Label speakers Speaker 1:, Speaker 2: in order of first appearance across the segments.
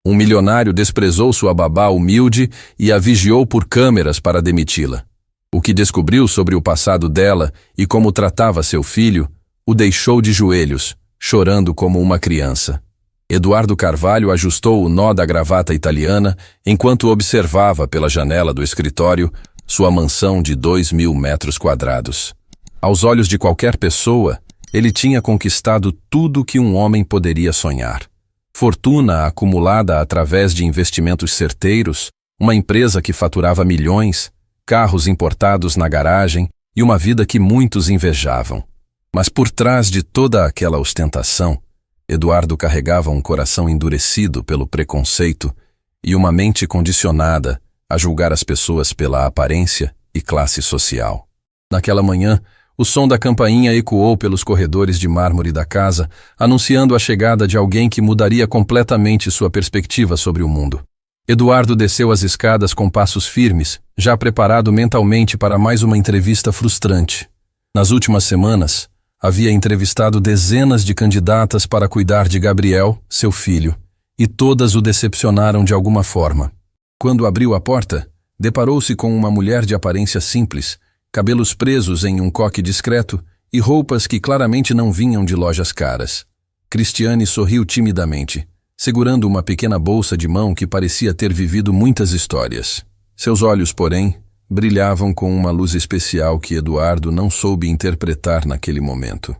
Speaker 1: Um milionário desprezou sua babá humilde e a vigiou por câmeras para demiti-la. O que descobriu sobre o passado dela e como tratava seu filho, o deixou de joelhos, chorando como uma criança. Eduardo Carvalho ajustou o nó da gravata italiana enquanto observava pela janela do escritório sua mansão de 2.000 metros quadrados. Aos olhos de qualquer pessoa, ele tinha conquistado tudo que um homem poderia sonhar. Fortuna acumulada através de investimentos certeiros, uma empresa que faturava milhões, carros importados na garagem e uma vida que muitos invejavam. Mas por trás de toda aquela ostentação, Eduardo carregava um coração endurecido pelo preconceito e uma mente condicionada a julgar as pessoas pela aparência e classe social. Naquela manhã, o som da campainha ecoou pelos corredores de mármore da casa, anunciando a chegada de alguém que mudaria completamente sua perspectiva sobre o mundo. Eduardo desceu as escadas com passos firmes, já preparado mentalmente para mais uma entrevista frustrante. Nas últimas semanas, havia entrevistado dezenas de candidatas para cuidar de Gabriel, seu filho, e todas o decepcionaram de alguma forma. Quando abriu a porta, deparou-se com uma mulher de aparência simples, cabelos presos em um coque discreto e roupas que claramente não vinham de lojas caras. Cristiane sorriu timidamente, segurando uma pequena bolsa de mão que parecia ter vivido muitas histórias. Seus olhos, porém, brilhavam com uma luz especial que Eduardo não soube interpretar naquele momento.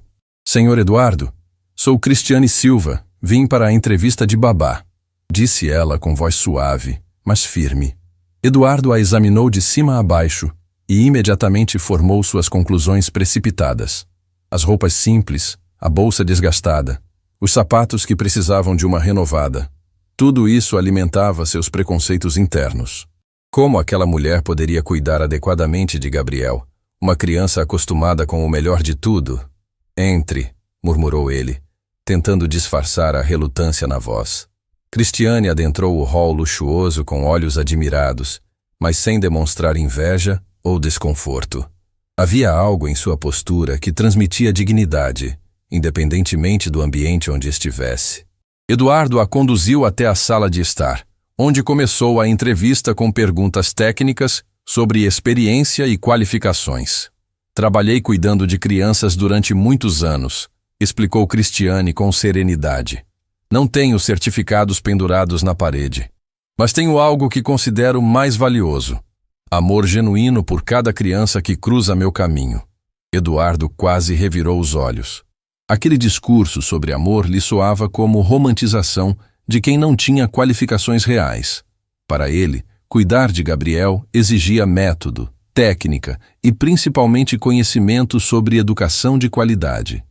Speaker 1: Senhor Eduardo, sou Cristiane Silva, vim para a entrevista de babá, disse ela com voz suave, mas firme. Eduardo a examinou de cima a baixo e imediatamente formou suas conclusões precipitadas. As roupas simples, a bolsa desgastada, os sapatos que precisavam de uma renovada. Tudo isso alimentava seus preconceitos internos. Como aquela mulher poderia cuidar adequadamente de Gabriel, uma criança acostumada com o melhor de tudo? Entre, murmurou ele, tentando disfarçar a relutância na voz. Cristiane adentrou o hall luxuoso com olhos admirados, mas sem demonstrar inveja ou desconforto. Havia algo em sua postura que transmitia dignidade, independentemente do ambiente onde estivesse. Eduardo a conduziu até a sala de estar, onde começou a entrevista com perguntas técnicas sobre experiência e qualificações. Trabalhei cuidando de crianças durante muitos anos, explicou Cristiane com serenidade. Não tenho certificados pendurados na parede, mas tenho algo que considero mais valioso. Amor genuíno por cada criança que cruza meu caminho. Eduardo quase revirou os olhos. Aquele discurso sobre amor lhe soava como romantização de quem não tinha qualificações reais. Para ele, cuidar de Gabriel exigia método, técnica e principalmente conhecimento sobre educação de qualidade.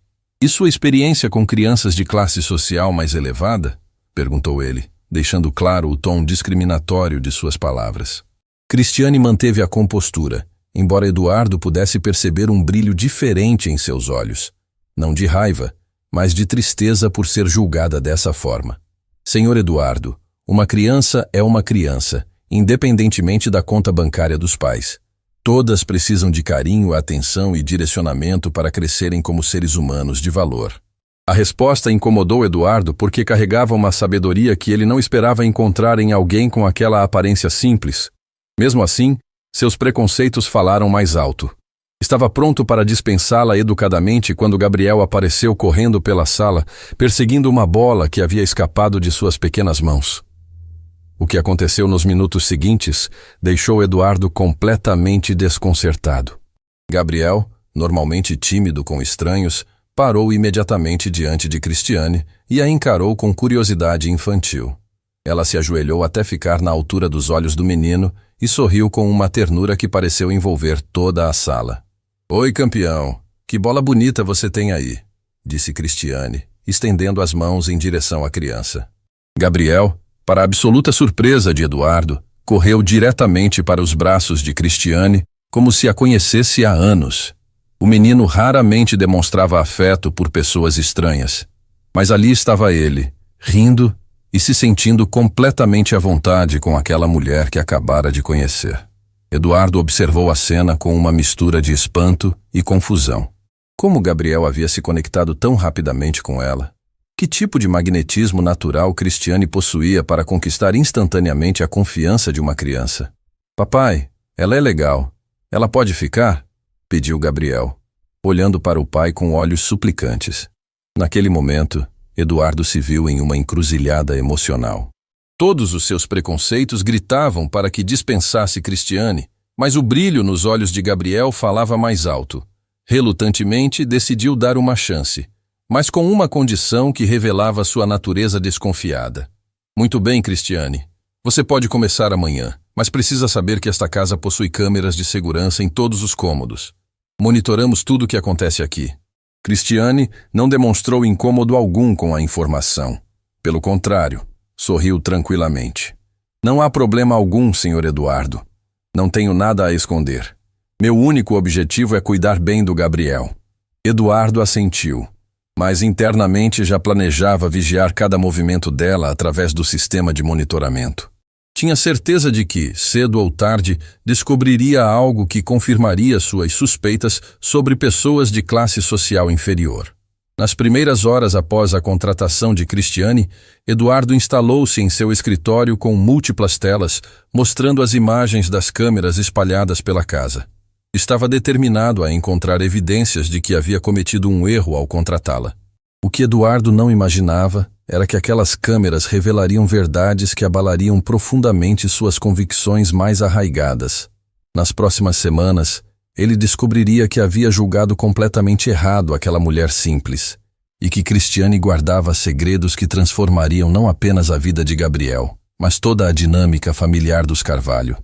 Speaker 1: E sua experiência com crianças de classe social mais elevada? Perguntou ele, deixando claro o tom discriminatório de suas palavras. Cristiane manteve a compostura, embora Eduardo pudesse perceber um brilho diferente em seus olhos. Não de raiva, mas de tristeza por ser julgada dessa forma. Senhor Eduardo, uma criança é uma criança, independentemente da conta bancária dos pais. Todas precisam de carinho, atenção e direcionamento para crescerem como seres humanos de valor. A resposta incomodou Eduardo porque carregava uma sabedoria que ele não esperava encontrar em alguém com aquela aparência simples. Mesmo assim, seus preconceitos falaram mais alto. Estava pronto para dispensá-la educadamente quando Gabriel apareceu correndo pela sala, perseguindo uma bola que havia escapado de suas pequenas mãos. O que aconteceu nos minutos seguintes deixou Eduardo completamente desconcertado. Gabriel, normalmente tímido com estranhos, parou imediatamente diante de Cristiane e a encarou com curiosidade infantil. Ela se ajoelhou até ficar na altura dos olhos do menino e sorriu com uma ternura que pareceu envolver toda a sala. Oi, campeão, que bola bonita você tem aí, disse Cristiane, estendendo as mãos em direção à criança. Gabriel, para a absoluta surpresa de Eduardo, correu diretamente para os braços de Cristiane, como se a conhecesse há anos. O menino raramente demonstrava afeto por pessoas estranhas, mas ali estava ele, rindo e se sentindo completamente à vontade com aquela mulher que acabara de conhecer. Eduardo observou a cena com uma mistura de espanto e confusão. Como Gabriel havia se conectado tão rapidamente com ela? Que tipo de magnetismo natural Cristiane possuía para conquistar instantaneamente a confiança de uma criança? Papai, ela é legal. Ela pode ficar? Pediu Gabriel, olhando para o pai com olhos suplicantes. Naquele momento, Eduardo se viu em uma encruzilhada emocional. Todos os seus preconceitos gritavam para que dispensasse Cristiane, mas o brilho nos olhos de Gabriel falava mais alto. Relutantemente, decidiu dar uma chance, mas com uma condição que revelava sua natureza desconfiada. Muito bem, Cristiane. Você pode começar amanhã, mas precisa saber que esta casa possui câmeras de segurança em todos os cômodos. Monitoramos tudo o que acontece aqui. Cristiane não demonstrou incômodo algum com a informação. Pelo contrário, sorriu tranquilamente. Não há problema algum, Sr. Eduardo. Não tenho nada a esconder. Meu único objetivo é cuidar bem do Gabriel. Eduardo assentiu, mas internamente já planejava vigiar cada movimento dela através do sistema de monitoramento. Tinha certeza de que, cedo ou tarde, descobriria algo que confirmaria suas suspeitas sobre pessoas de classe social inferior. Nas primeiras horas após a contratação de Cristiane, Eduardo instalou-se em seu escritório com múltiplas telas, mostrando as imagens das câmeras espalhadas pela casa. Estava determinado a encontrar evidências de que havia cometido um erro ao contratá-la. O que Eduardo não imaginava era que aquelas câmeras revelariam verdades que abalariam profundamente suas convicções mais arraigadas. Nas próximas semanas, ele descobriria que havia julgado completamente errado aquela mulher simples, e que Cristiane guardava segredos que transformariam não apenas a vida de Gabriel, mas toda a dinâmica familiar dos Carvalho.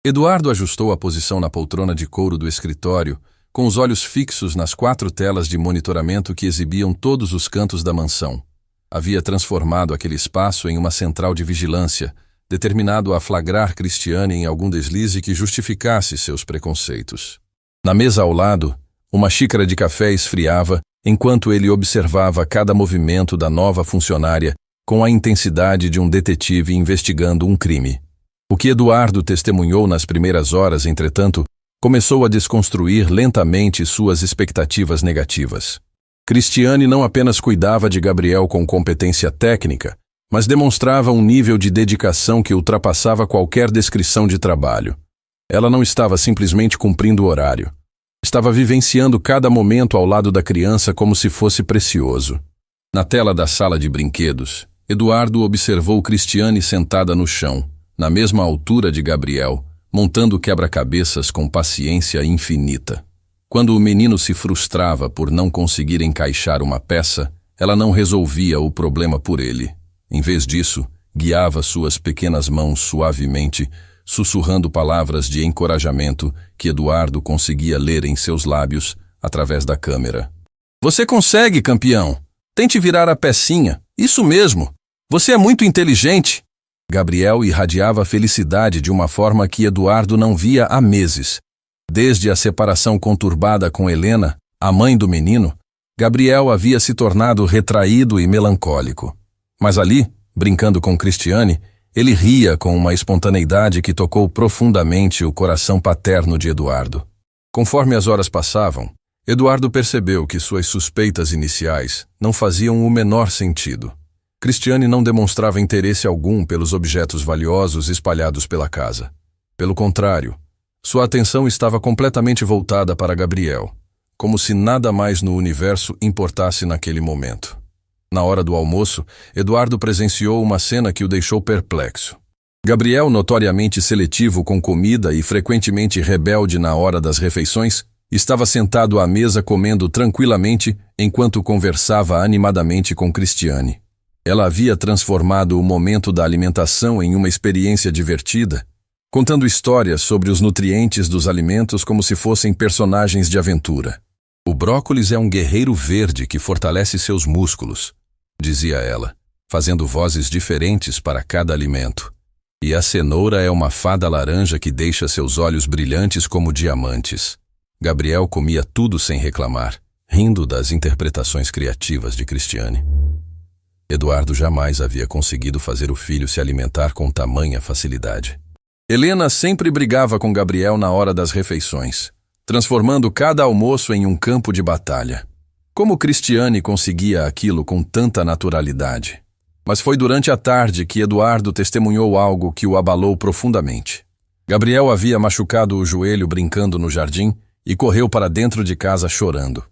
Speaker 1: Eduardo ajustou a posição na poltrona de couro do escritório, com os olhos fixos nas 4 telas de monitoramento que exibiam todos os cantos da mansão. Havia transformado aquele espaço em uma central de vigilância, determinado a flagrar Cristiane em algum deslize que justificasse seus preconceitos. Na mesa ao lado, uma xícara de café esfriava enquanto ele observava cada movimento da nova funcionária com a intensidade de um detetive investigando um crime. O que Eduardo testemunhou nas primeiras horas, entretanto, começou a desconstruir lentamente suas expectativas negativas. Cristiane não apenas cuidava de Gabriel com competência técnica, mas demonstrava um nível de dedicação que ultrapassava qualquer descrição de trabalho. Ela não estava simplesmente cumprindo o horário. Estava vivenciando cada momento ao lado da criança como se fosse precioso. Na tela da sala de brinquedos, Eduardo observou Cristiane sentada no chão, na mesma altura de Gabriel, montando quebra-cabeças com paciência infinita. Quando o menino se frustrava por não conseguir encaixar uma peça, ela não resolvia o problema por ele. Em vez disso, guiava suas pequenas mãos suavemente, sussurrando palavras de encorajamento que Eduardo conseguia ler em seus lábios através da câmera. Você consegue, campeão! Tente virar a pecinha. Isso mesmo! Você é muito inteligente! Gabriel irradiava felicidade de uma forma que Eduardo não via há meses. Desde a separação conturbada com Helena, a mãe do menino, Gabriel havia se tornado retraído e melancólico. Mas ali, brincando com Cristiane, ele ria com uma espontaneidade que tocou profundamente o coração paterno de Eduardo. Conforme as horas passavam, Eduardo percebeu que suas suspeitas iniciais não faziam o menor sentido. Cristiane não demonstrava interesse algum pelos objetos valiosos espalhados pela casa. Pelo contrário, sua atenção estava completamente voltada para Gabriel, como se nada mais no universo importasse naquele momento. Na hora do almoço, Eduardo presenciou uma cena que o deixou perplexo. Gabriel, notoriamente seletivo com comida e frequentemente rebelde na hora das refeições, estava sentado à mesa comendo tranquilamente enquanto conversava animadamente com Cristiane. Ela havia transformado o momento da alimentação em uma experiência divertida, contando histórias sobre os nutrientes dos alimentos como se fossem personagens de aventura. O brócolis é um guerreiro verde que fortalece seus músculos, dizia ela, fazendo vozes diferentes para cada alimento. E a cenoura é uma fada laranja que deixa seus olhos brilhantes como diamantes. Gabriel comia tudo sem reclamar, rindo das interpretações criativas de Cristiane. Eduardo jamais havia conseguido fazer o filho se alimentar com tamanha facilidade. Helena sempre brigava com Gabriel na hora das refeições, transformando cada almoço em um campo de batalha. Como Cristiane conseguia aquilo com tanta naturalidade? Mas foi durante a tarde que Eduardo testemunhou algo que o abalou profundamente. Gabriel havia machucado o joelho brincando no jardim e correu para dentro de casa chorando.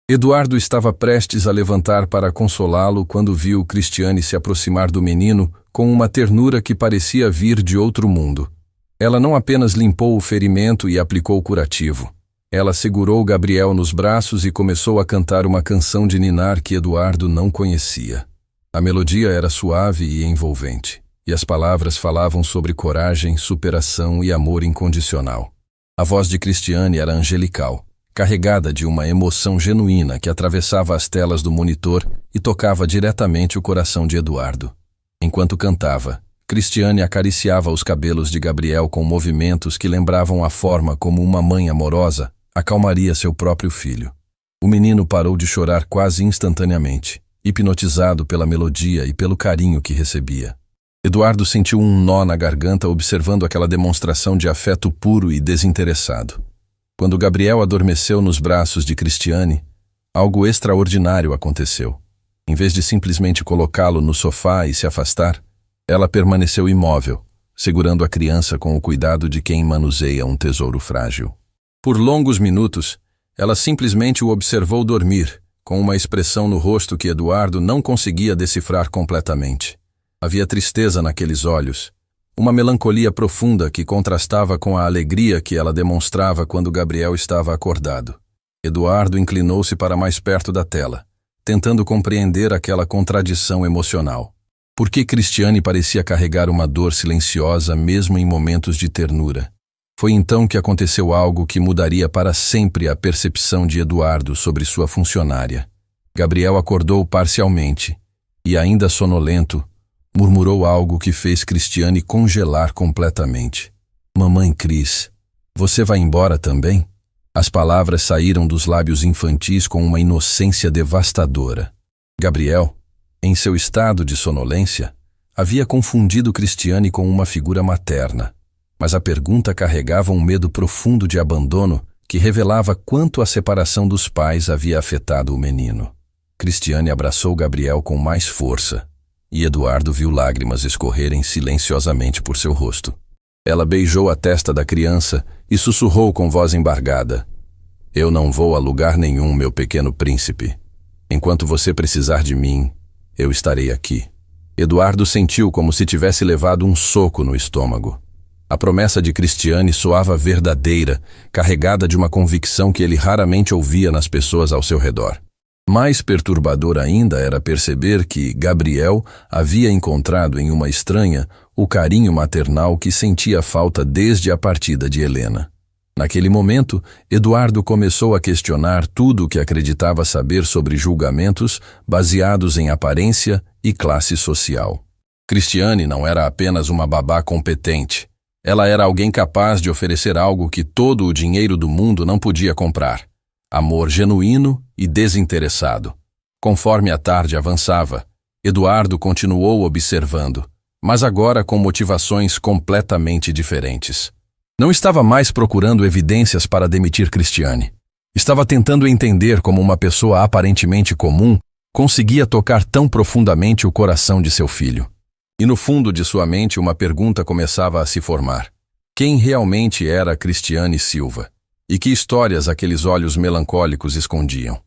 Speaker 1: Eduardo estava prestes a levantar para consolá-lo quando viu Cristiane se aproximar do menino com uma ternura que parecia vir de outro mundo. Ela não apenas limpou o ferimento e aplicou o curativo. Ela segurou Gabriel nos braços e começou a cantar uma canção de ninar que Eduardo não conhecia. A melodia era suave e envolvente, e as palavras falavam sobre coragem, superação e amor incondicional. A voz de Cristiane era angelical, carregada de uma emoção genuína que atravessava as telas do monitor e tocava diretamente o coração de Eduardo. Enquanto cantava, Cristiane acariciava os cabelos de Gabriel com movimentos que lembravam a forma como uma mãe amorosa acalmaria seu próprio filho. O menino parou de chorar quase instantaneamente, hipnotizado pela melodia e pelo carinho que recebia. Eduardo sentiu um nó na garganta observando aquela demonstração de afeto puro e desinteressado. Quando Gabriel adormeceu nos braços de Cristiane, algo extraordinário aconteceu. Em vez de simplesmente colocá-lo no sofá e se afastar, ela permaneceu imóvel, segurando a criança com o cuidado de quem manuseia um tesouro frágil. Por longos minutos, ela simplesmente o observou dormir, com uma expressão no rosto que Eduardo não conseguia decifrar completamente. Havia tristeza naqueles olhos, uma melancolia profunda que contrastava com a alegria que ela demonstrava quando Gabriel estava acordado. Eduardo inclinou-se para mais perto da tela, tentando compreender aquela contradição emocional. Por que Cristiane parecia carregar uma dor silenciosa mesmo em momentos de ternura? Foi então que aconteceu algo que mudaria para sempre a percepção de Eduardo sobre sua funcionária. Gabriel acordou parcialmente e, ainda sonolento, murmurou algo que fez Cristiane congelar completamente. "Mamãe Cris, você vai embora também?" As palavras saíram dos lábios infantis com uma inocência devastadora. Gabriel, em seu estado de sonolência, havia confundido Cristiane com uma figura materna. Mas a pergunta carregava um medo profundo de abandono que revelava quanto a separação dos pais havia afetado o menino. Cristiane abraçou Gabriel com mais força, e Eduardo viu lágrimas escorrerem silenciosamente por seu rosto. Ela beijou a testa da criança e sussurrou com voz embargada: "Eu não vou a lugar nenhum, meu pequeno príncipe. Enquanto você precisar de mim, eu estarei aqui." Eduardo sentiu como se tivesse levado um soco no estômago. A promessa de Cristiane soava verdadeira, carregada de uma convicção que ele raramente ouvia nas pessoas ao seu redor. Mais perturbador ainda era perceber que Gabriel havia encontrado em uma estranha o carinho maternal que sentia falta desde a partida de Helena. Naquele momento, Eduardo começou a questionar tudo o que acreditava saber sobre julgamentos baseados em aparência e classe social. Cristiane não era apenas uma babá competente. Ela era alguém capaz de oferecer algo que todo o dinheiro do mundo não podia comprar: amor genuíno e desinteressado. Conforme a tarde avançava, Eduardo continuou observando, mas agora com motivações completamente diferentes. Não estava mais procurando evidências para demitir Cristiane. Estava tentando entender como uma pessoa aparentemente comum conseguia tocar tão profundamente o coração de seu filho. E no fundo de sua mente uma pergunta começava a se formar: quem realmente era Cristiane Silva? E que histórias aqueles olhos melancólicos escondiam?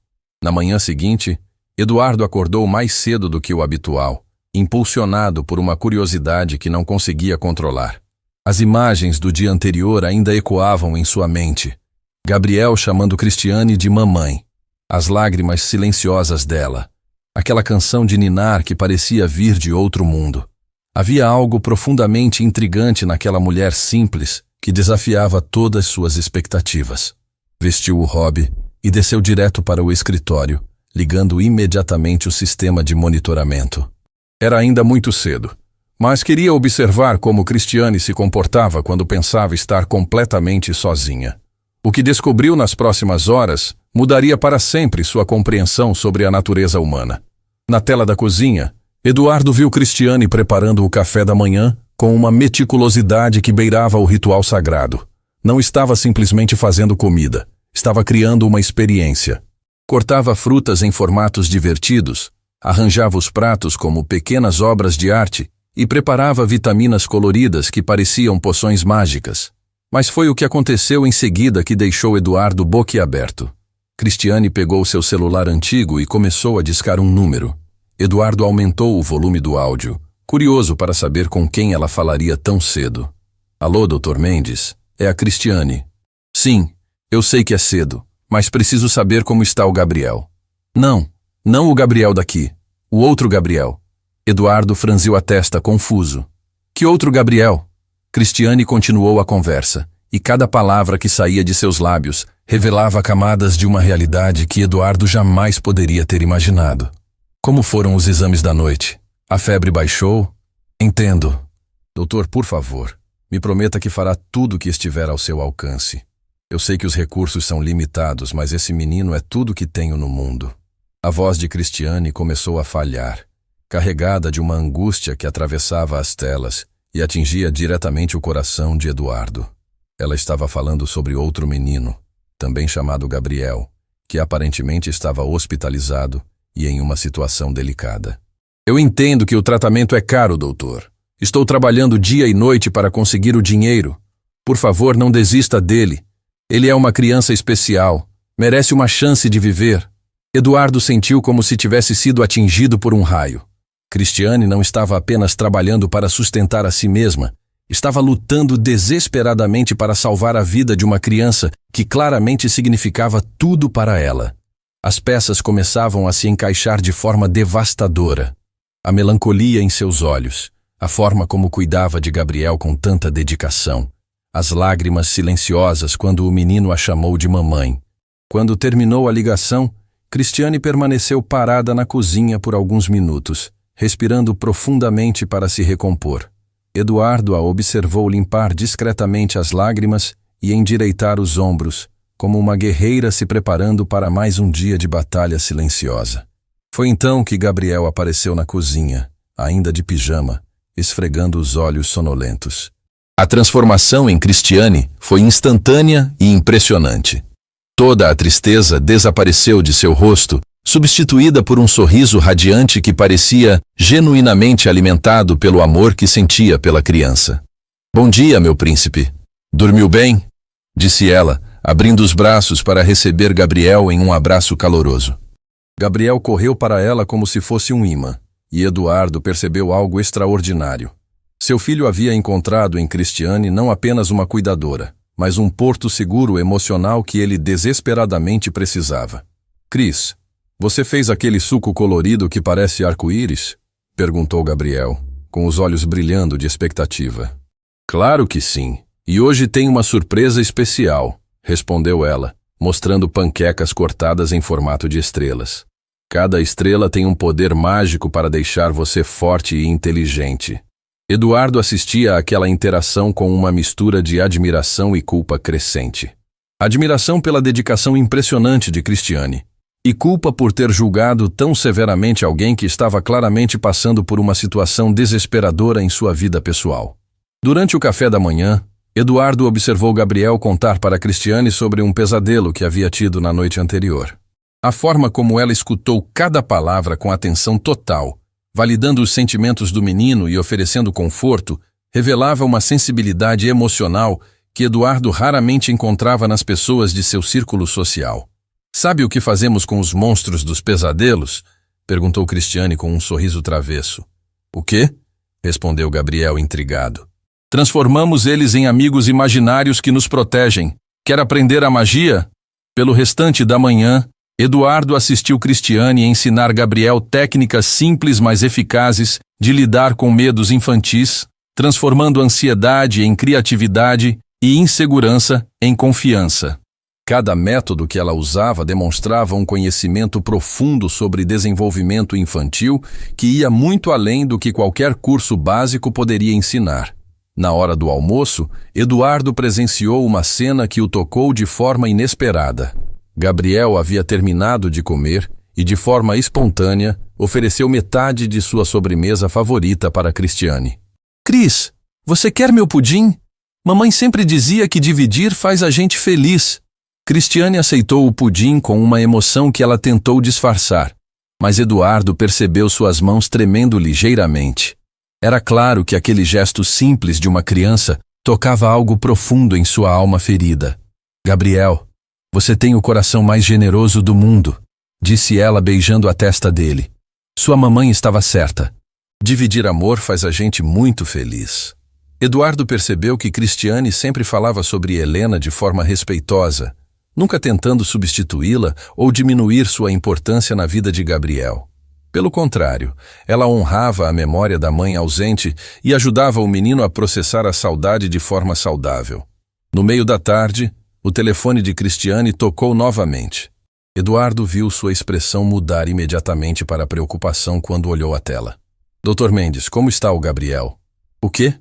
Speaker 1: Na manhã seguinte, Eduardo acordou mais cedo do que o habitual, impulsionado por uma curiosidade que não conseguia controlar. As imagens do dia anterior ainda ecoavam em sua mente. Gabriel chamando Cristiane de mamãe, as lágrimas silenciosas dela, aquela canção de ninar que parecia vir de outro mundo. Havia algo profundamente intrigante naquela mulher simples que desafiava todas suas expectativas. Vestiu o hobby e desceu direto para o escritório, ligando imediatamente o sistema de monitoramento. Era ainda muito cedo, mas queria observar como Cristiane se comportava quando pensava estar completamente sozinha. O que descobriu nas próximas horas mudaria para sempre sua compreensão sobre a natureza humana. Na tela da cozinha, Eduardo viu Cristiane preparando o café da manhã com uma meticulosidade que beirava o ritual sagrado. Não estava simplesmente fazendo comida, estava criando uma experiência. Cortava frutas em formatos divertidos, arranjava os pratos como pequenas obras de arte e preparava vitaminas coloridas que pareciam poções mágicas. Mas foi o que aconteceu em seguida que deixou Eduardo boquiaberto. Cristiane pegou seu celular antigo e começou a discar um número. Eduardo aumentou o volume do áudio, curioso para saber com quem ela falaria tão cedo. Alô, Dr. Mendes? É a Cristiane. Sim, eu sei que é cedo, mas preciso saber como está o Gabriel. Não o Gabriel daqui. O outro Gabriel. Eduardo franziu a testa, confuso. Que outro Gabriel? Cristiane continuou a conversa, e cada palavra que saía de seus lábios revelava camadas de uma realidade que Eduardo jamais poderia ter imaginado. Como foram os exames da noite? A febre baixou? Entendo. Doutor, por favor, me prometa que fará tudo o que estiver ao seu alcance. Eu sei que os recursos são limitados, mas esse menino é tudo que tenho no mundo. A voz de Cristiane começou a falhar, carregada de uma angústia que atravessava as telas e atingia diretamente o coração de Eduardo. Ela estava falando sobre outro menino, também chamado Gabriel, que aparentemente estava hospitalizado e em uma situação delicada. Eu entendo que o tratamento é caro, doutor. Estou trabalhando dia e noite para conseguir o dinheiro. Por favor, não desista dele. Ele é uma criança especial, merece uma chance de viver. Eduardo sentiu como se tivesse sido atingido por um raio. Cristiane não estava apenas trabalhando para sustentar a si mesma, estava lutando desesperadamente para salvar a vida de uma criança que claramente significava tudo para ela. As peças começavam a se encaixar de forma devastadora. A melancolia em seus olhos, a forma como cuidava de Gabriel com tanta dedicação, as lágrimas silenciosas quando o menino a chamou de mamãe. Quando terminou a ligação, Cristiane permaneceu parada na cozinha por alguns minutos, respirando profundamente para se recompor. Eduardo a observou limpar discretamente as lágrimas e endireitar os ombros, como uma guerreira se preparando para mais um dia de batalha silenciosa. Foi então que Gabriel apareceu na cozinha, ainda de pijama, esfregando os olhos sonolentos. A transformação em Cristiane foi instantânea e impressionante. Toda a tristeza desapareceu de seu rosto, substituída por um sorriso radiante que parecia genuinamente alimentado pelo amor que sentia pela criança. Bom dia, meu príncipe. Dormiu bem? Disse ela, abrindo os braços para receber Gabriel em um abraço caloroso. Gabriel correu para ela como se fosse um imã, e Eduardo percebeu algo extraordinário. Seu filho havia encontrado em Cristiane não apenas uma cuidadora, mas um porto seguro emocional que ele desesperadamente precisava. Cris, você fez aquele suco colorido que parece arco-íris? Perguntou Gabriel, com os olhos brilhando de expectativa. Claro que sim, e hoje tem uma surpresa especial, respondeu ela, mostrando panquecas cortadas em formato de estrelas. Cada estrela tem um poder mágico para deixar você forte e inteligente. Eduardo assistia àquela interação com uma mistura de admiração e culpa crescente. Admiração pela dedicação impressionante de Cristiane, e culpa por ter julgado tão severamente alguém que estava claramente passando por uma situação desesperadora em sua vida pessoal. Durante o café da manhã, Eduardo observou Gabriel contar para Cristiane sobre um pesadelo que havia tido na noite anterior. A forma como ela escutou cada palavra com atenção total, validando os sentimentos do menino e oferecendo conforto, revelava uma sensibilidade emocional que Eduardo raramente encontrava nas pessoas de seu círculo social. Sabe o que fazemos com os monstros dos pesadelos? Perguntou Cristiane com um sorriso travesso. O quê? Respondeu Gabriel intrigado. Transformamos eles em amigos imaginários que nos protegem. Quer aprender a magia? Pelo restante da manhã, Eduardo assistiu Cristiane ensinar Gabriel técnicas simples mas eficazes de lidar com medos infantis, transformando ansiedade em criatividade e insegurança em confiança. Cada método que ela usava demonstrava um conhecimento profundo sobre desenvolvimento infantil que ia muito além do que qualquer curso básico poderia ensinar. Na hora do almoço, Eduardo presenciou uma cena que o tocou de forma inesperada. Gabriel havia terminado de comer e, de forma espontânea, ofereceu metade de sua sobremesa favorita para Cristiane. Cris, você quer meu pudim? Mamãe sempre dizia que dividir faz a gente feliz. Cristiane aceitou o pudim com uma emoção que ela tentou disfarçar, mas Eduardo percebeu suas mãos tremendo ligeiramente. Era claro que aquele gesto simples de uma criança tocava algo profundo em sua alma ferida. Gabriel, você tem o coração mais generoso do mundo, disse ela beijando a testa dele. Sua mamãe estava certa. Dividir amor faz a gente muito feliz. Eduardo percebeu que Cristiane sempre falava sobre Helena de forma respeitosa, nunca tentando substituí-la ou diminuir sua importância na vida de Gabriel. Pelo contrário, ela honrava a memória da mãe ausente e ajudava o menino a processar a saudade de forma saudável. No meio da tarde, o telefone de Cristiane tocou novamente. Eduardo viu sua expressão mudar imediatamente para preocupação quando olhou a tela. Dr. Mendes, como está o Gabriel? O quê?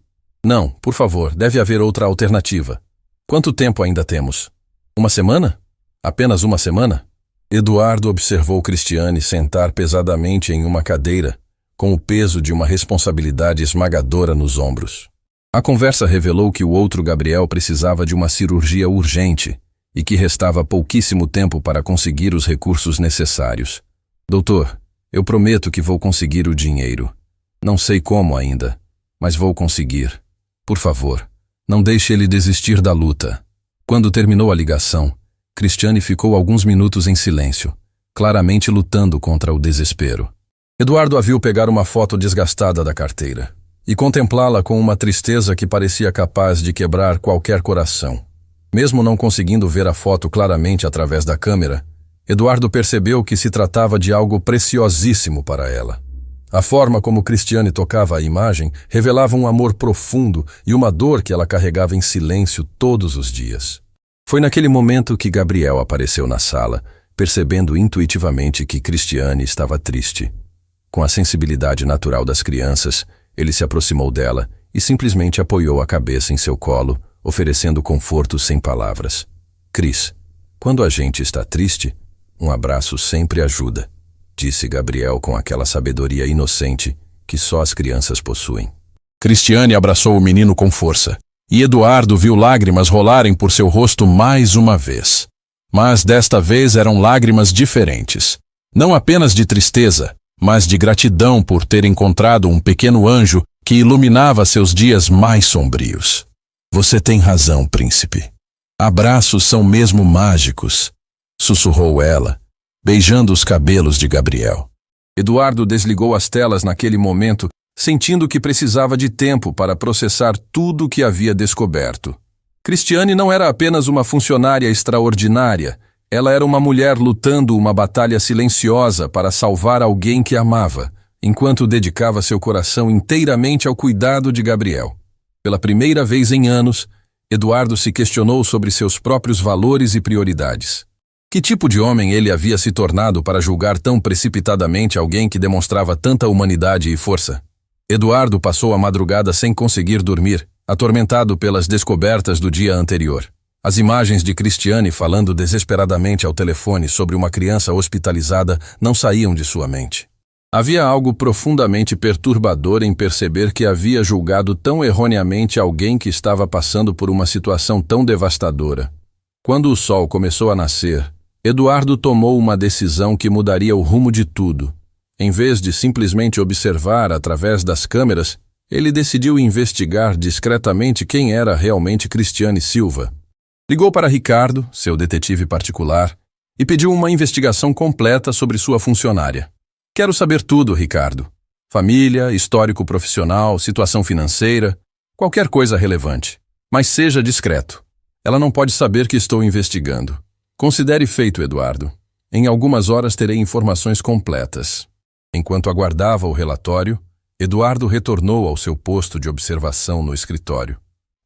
Speaker 1: Não, por favor, deve haver outra alternativa. Quanto tempo ainda temos? Uma semana? Apenas uma semana? Eduardo observou Cristiane sentar pesadamente em uma cadeira, com o peso de uma responsabilidade esmagadora nos ombros. A conversa revelou que o outro Gabriel precisava de uma cirurgia urgente e que restava pouquíssimo tempo para conseguir os recursos necessários. Doutor, eu prometo que vou conseguir o dinheiro. Não sei como ainda, mas vou conseguir. Por favor, não deixe ele desistir da luta. Quando terminou a ligação, Cristiane ficou alguns minutos em silêncio, claramente lutando contra o desespero. Eduardo a viu pegar uma foto desgastada da carteira e contemplá-la com uma tristeza que parecia capaz de quebrar qualquer coração. Mesmo não conseguindo ver a foto claramente através da câmera, Eduardo percebeu que se tratava de algo preciosíssimo para ela. A forma como Cristiane tocava a imagem revelava um amor profundo e uma dor que ela carregava em silêncio todos os dias. Foi naquele momento que Gabriel apareceu na sala, percebendo intuitivamente que Cristiane estava triste. Com a sensibilidade natural das crianças, ele se aproximou dela e simplesmente apoiou a cabeça em seu colo, oferecendo conforto sem palavras. Cris, quando a gente está triste, um abraço sempre ajuda, disse Gabriel com aquela sabedoria inocente que só as crianças possuem. Cristiane abraçou o menino com força, e Eduardo viu lágrimas rolarem por seu rosto mais uma vez. Mas desta vez eram lágrimas diferentes, não apenas de tristeza, mas de gratidão por ter encontrado um pequeno anjo que iluminava seus dias mais sombrios. Você tem razão, príncipe. Abraços são mesmo mágicos, sussurrou ela, beijando os cabelos de Gabriel. Eduardo desligou as telas naquele momento, sentindo que precisava de tempo para processar tudo o que havia descoberto. Cristiane não era apenas uma funcionária extraordinária, ela era uma mulher lutando uma batalha silenciosa para salvar alguém que amava, enquanto dedicava seu coração inteiramente ao cuidado de Gabriel. Pela primeira vez em anos, Eduardo se questionou sobre seus próprios valores e prioridades. Que tipo de homem ele havia se tornado para julgar tão precipitadamente alguém que demonstrava tanta humanidade e força? Eduardo passou a madrugada sem conseguir dormir, atormentado pelas descobertas do dia anterior. As imagens de Cristiane falando desesperadamente ao telefone sobre uma criança hospitalizada não saíam de sua mente. Havia algo profundamente perturbador em perceber que havia julgado tão erroneamente alguém que estava passando por uma situação tão devastadora. Quando o sol começou a nascer, Eduardo tomou uma decisão que mudaria o rumo de tudo. Em vez de simplesmente observar através das câmeras, ele decidiu investigar discretamente quem era realmente Cristiane Silva. Ligou para Ricardo, seu detetive particular, e pediu uma investigação completa sobre sua funcionária. Quero saber tudo, Ricardo. Família, histórico profissional, situação financeira, qualquer coisa relevante. Mas seja discreto. Ela não pode saber que estou investigando. Considere feito, Eduardo. Em algumas horas terei informações completas. Enquanto aguardava o relatório, Eduardo retornou ao seu posto de observação no escritório.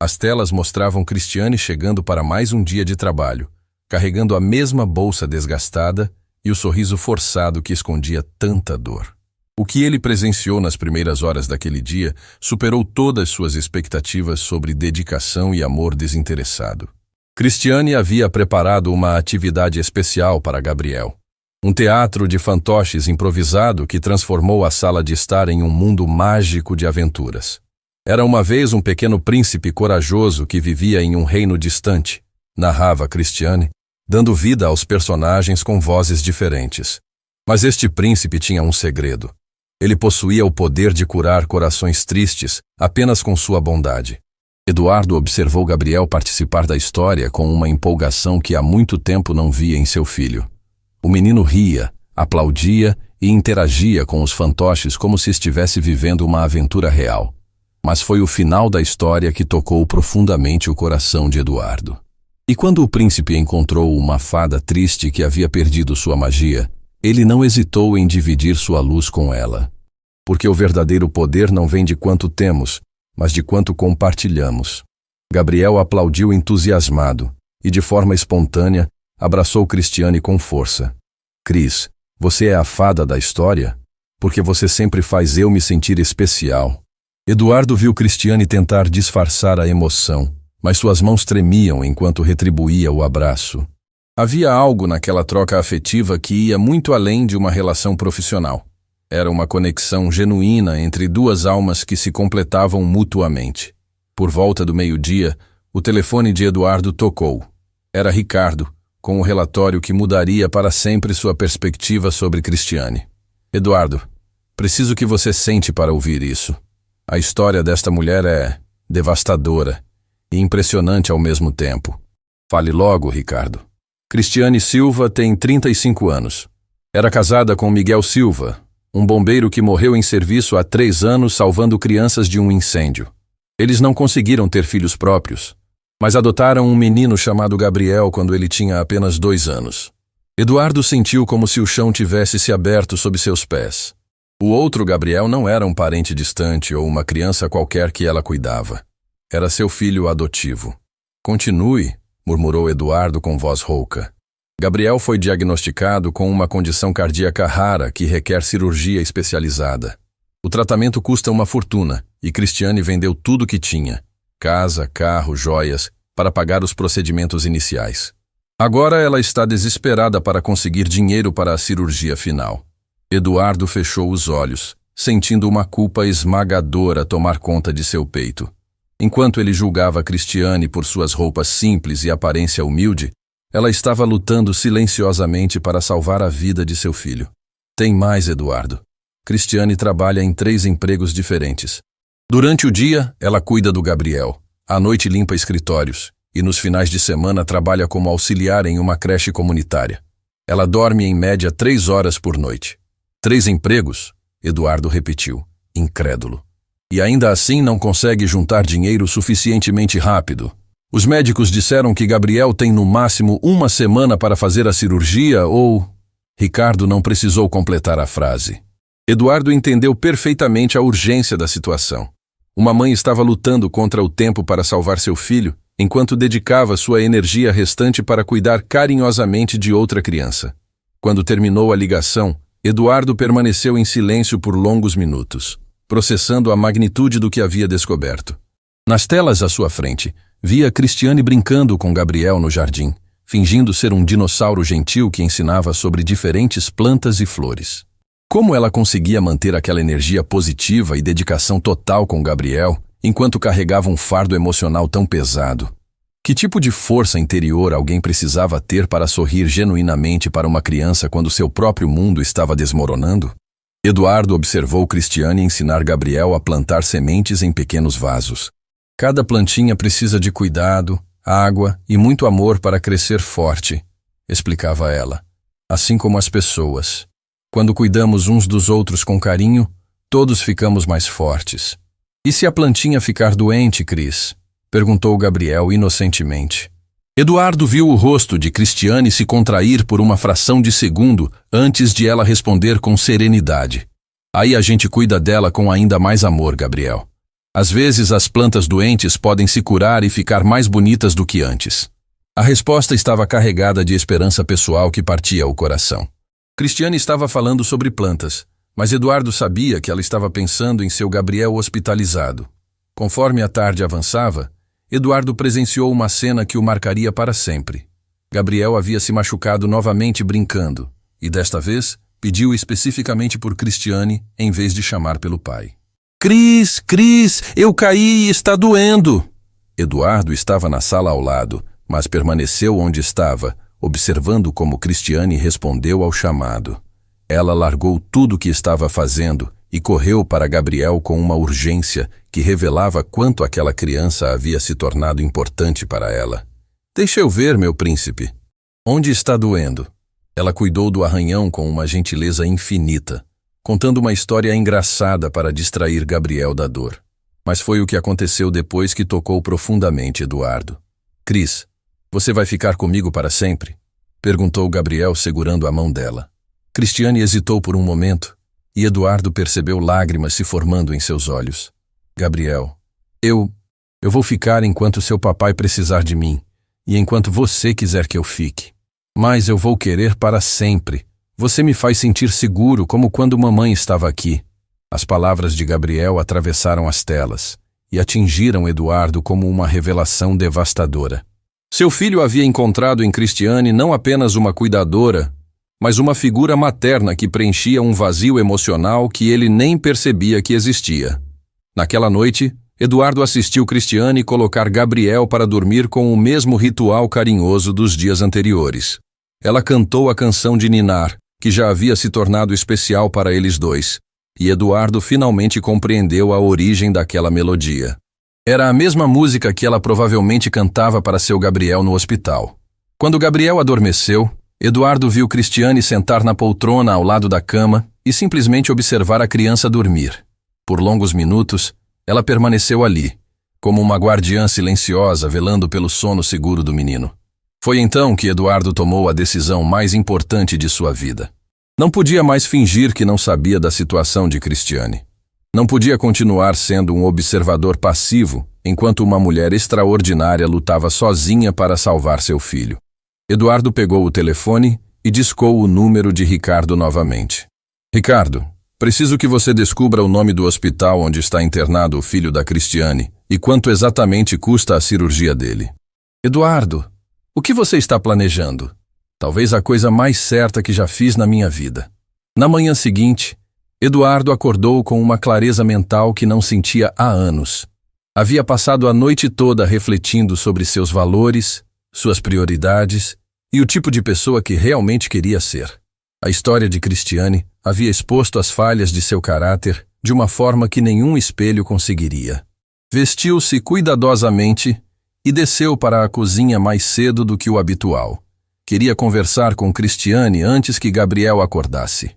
Speaker 1: As telas mostravam Cristiane chegando para mais um dia de trabalho, carregando a mesma bolsa desgastada e o sorriso forçado que escondia tanta dor. O que ele presenciou nas primeiras horas daquele dia superou todas suas expectativas sobre dedicação e amor desinteressado. Cristiane havia preparado uma atividade especial para Gabriel. Um teatro de fantoches improvisado que transformou a sala de estar em um mundo mágico de aventuras. Era uma vez um pequeno príncipe corajoso que vivia em um reino distante, narrava Cristiane, dando vida aos personagens com vozes diferentes. Mas este príncipe tinha um segredo. Ele possuía o poder de curar corações tristes apenas com sua bondade. Eduardo observou Gabriel participar da história com uma empolgação que há muito tempo não via em seu filho. O menino ria, aplaudia e interagia com os fantoches como se estivesse vivendo uma aventura real. Mas foi o final da história que tocou profundamente o coração de Eduardo. E quando o príncipe encontrou uma fada triste que havia perdido sua magia, ele não hesitou em dividir sua luz com ela. Porque o verdadeiro poder não vem de quanto temos, mas de quanto compartilhamos. Gabriel aplaudiu entusiasmado e, de forma espontânea, abraçou Cristiane com força. Cris, você é a fada da história? Porque você sempre faz eu me sentir especial. Eduardo viu Cristiane tentar disfarçar a emoção, mas suas mãos tremiam enquanto retribuía o abraço. Havia algo naquela troca afetiva que ia muito além de uma relação profissional. Era uma conexão genuína entre duas almas que se completavam mutuamente. Por volta do meio-dia, o telefone de Eduardo tocou. Era Ricardo, com o relatório que mudaria para sempre sua perspectiva sobre Cristiane. Eduardo, preciso que você sente para ouvir isso. A história desta mulher é devastadora e impressionante ao mesmo tempo. Fale logo, Ricardo. Cristiane Silva tem 35 anos. Era casada com Miguel Silva, um bombeiro que morreu em serviço há 3 anos salvando crianças de um incêndio. Eles não conseguiram ter filhos próprios, mas adotaram um menino chamado Gabriel quando ele tinha apenas 2 anos. Eduardo sentiu como se o chão tivesse se aberto sob seus pés. O outro Gabriel não era um parente distante ou uma criança qualquer que ela cuidava. Era seu filho adotivo. Continue, murmurou Eduardo com voz rouca. Gabriel foi diagnosticado com uma condição cardíaca rara que requer cirurgia especializada. O tratamento custa uma fortuna e Cristiane vendeu tudo que tinha, casa, carro, joias, para pagar os procedimentos iniciais. Agora ela está desesperada para conseguir dinheiro para a cirurgia final. Eduardo fechou os olhos, sentindo uma culpa esmagadora tomar conta de seu peito. Enquanto ele julgava Cristiane por suas roupas simples e aparência humilde, ela estava lutando silenciosamente para salvar a vida de seu filho. Tem mais, Eduardo. Cristiane trabalha em 3 empregos diferentes. Durante o dia, ela cuida do Gabriel. À noite limpa escritórios. E nos finais de semana trabalha como auxiliar em uma creche comunitária. Ela dorme em média 3 horas por noite. 3 empregos? Eduardo repetiu, incrédulo. E ainda assim não consegue juntar dinheiro suficientemente rápido. Os médicos disseram que Gabriel tem no máximo 1 semana para fazer a cirurgia ou... Ricardo não precisou completar a frase. Eduardo entendeu perfeitamente a urgência da situação. Uma mãe estava lutando contra o tempo para salvar seu filho, enquanto dedicava sua energia restante para cuidar carinhosamente de outra criança. Quando terminou a ligação, Eduardo permaneceu em silêncio por longos minutos, processando a magnitude do que havia descoberto. Nas telas à sua frente, via Cristiane brincando com Gabriel no jardim, fingindo ser um dinossauro gentil que ensinava sobre diferentes plantas e flores. Como ela conseguia manter aquela energia positiva e dedicação total com Gabriel, enquanto carregava um fardo emocional tão pesado? Que tipo de força interior alguém precisava ter para sorrir genuinamente para uma criança quando seu próprio mundo estava desmoronando? Eduardo observou Cristiane ensinar Gabriel a plantar sementes em pequenos vasos. Cada plantinha precisa de cuidado, água e muito amor para crescer forte, explicava ela. Assim como as pessoas. Quando cuidamos uns dos outros com carinho, todos ficamos mais fortes. E se a plantinha ficar doente, Cris? Perguntou Gabriel inocentemente. Eduardo viu o rosto de Cristiane se contrair por uma fração de segundo antes de ela responder com serenidade. Aí a gente cuida dela com ainda mais amor, Gabriel. Às vezes as plantas doentes podem se curar e ficar mais bonitas do que antes. A resposta estava carregada de esperança pessoal que partia o coração. Cristiane estava falando sobre plantas, mas Eduardo sabia que ela estava pensando em seu Gabriel hospitalizado. Conforme a tarde avançava, Eduardo presenciou uma cena que o marcaria para sempre. Gabriel havia se machucado novamente brincando, e desta vez pediu especificamente por Cristiane em vez de chamar pelo pai. Cris, eu caí e está doendo. Eduardo estava na sala ao lado, mas permaneceu onde estava, observando como Cristiane respondeu ao chamado. Ela largou tudo o que estava fazendo e correu para Gabriel com uma urgência que revelava quanto aquela criança havia se tornado importante para ela. Deixa eu ver, meu príncipe. Onde está doendo? Ela cuidou do arranhão com uma gentileza infinita, contando uma história engraçada para distrair Gabriel da dor. Mas foi o que aconteceu depois que tocou profundamente Eduardo. Cris, você vai ficar comigo para sempre? Perguntou Gabriel segurando a mão dela. Cristiane hesitou por um momento e Eduardo percebeu lágrimas se formando em seus olhos. Gabriel, eu vou ficar enquanto seu papai precisar de mim e enquanto você quiser que eu fique. Mas eu vou querer para sempre. Você me faz sentir seguro como quando mamãe estava aqui. As palavras de Gabriel atravessaram as telas e atingiram Eduardo como uma revelação devastadora. Seu filho havia encontrado em Cristiane não apenas uma cuidadora, mas uma figura materna que preenchia um vazio emocional que ele nem percebia que existia. Naquela noite, Eduardo assistiu Cristiane colocar Gabriel para dormir com o mesmo ritual carinhoso dos dias anteriores. Ela cantou a canção de ninar, que já havia se tornado especial para eles dois, e Eduardo finalmente compreendeu a origem daquela melodia. Era a mesma música que ela provavelmente cantava para seu Gabriel no hospital. Quando Gabriel adormeceu, Eduardo viu Cristiane sentar na poltrona ao lado da cama e simplesmente observar a criança dormir. Por longos minutos, ela permaneceu ali, como uma guardiã silenciosa velando pelo sono seguro do menino. Foi então que Eduardo tomou a decisão mais importante de sua vida. Não podia mais fingir que não sabia da situação de Cristiane. Não podia continuar sendo um observador passivo enquanto uma mulher extraordinária lutava sozinha para salvar seu filho. Eduardo pegou o telefone e discou o número de Ricardo novamente. Ricardo, preciso que você descubra o nome do hospital onde está internado o filho da Cristiane e quanto exatamente custa a cirurgia dele. Eduardo, o que você está planejando? Talvez a coisa mais certa que já fiz na minha vida. Na manhã seguinte, Eduardo acordou com uma clareza mental que não sentia há anos. Havia passado a noite toda refletindo sobre seus valores, suas prioridades e o tipo de pessoa que realmente queria ser. A história de Cristiane havia exposto as falhas de seu caráter de uma forma que nenhum espelho conseguiria. Vestiu-se cuidadosamente e desceu para a cozinha mais cedo do que o habitual. Queria conversar com Cristiane antes que Gabriel acordasse.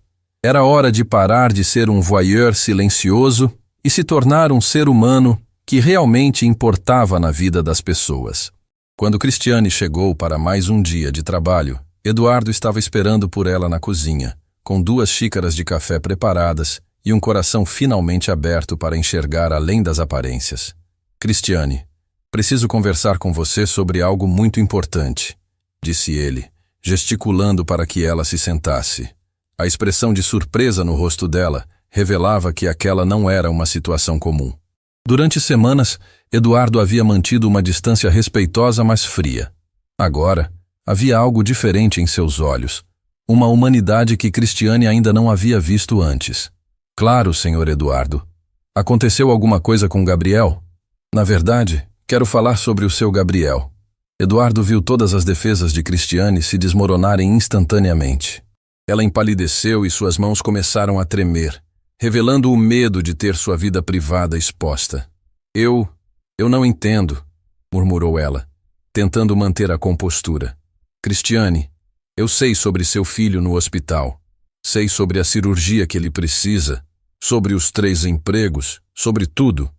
Speaker 1: Era hora de parar de ser um voyeur silencioso e se tornar um ser humano que realmente importava na vida das pessoas. Quando Cristiane chegou para mais um dia de trabalho, Eduardo estava esperando por ela na cozinha, com 2 xícaras de café preparadas e um coração finalmente aberto para enxergar além das aparências. Cristiane, preciso conversar com você sobre algo muito importante, disse ele, gesticulando para que ela se sentasse. A expressão de surpresa no rosto dela revelava que aquela não era uma situação comum. Durante semanas, Eduardo havia mantido uma distância respeitosa, mas fria. Agora, havia algo diferente em seus olhos, uma humanidade que Cristiane ainda não havia visto antes. Claro, senhor Eduardo. Aconteceu alguma coisa com Gabriel? Na verdade, quero falar sobre o seu Gabriel. Eduardo viu todas as defesas de Cristiane se desmoronarem instantaneamente. Ela empalideceu e suas mãos começaram a tremer, revelando o medo de ter sua vida privada exposta. Eu não entendo, murmurou ela, tentando manter a compostura. Cristiane, eu sei sobre seu filho no hospital. Sei sobre a cirurgia que ele precisa, sobre os 3 empregos, sobre tudo.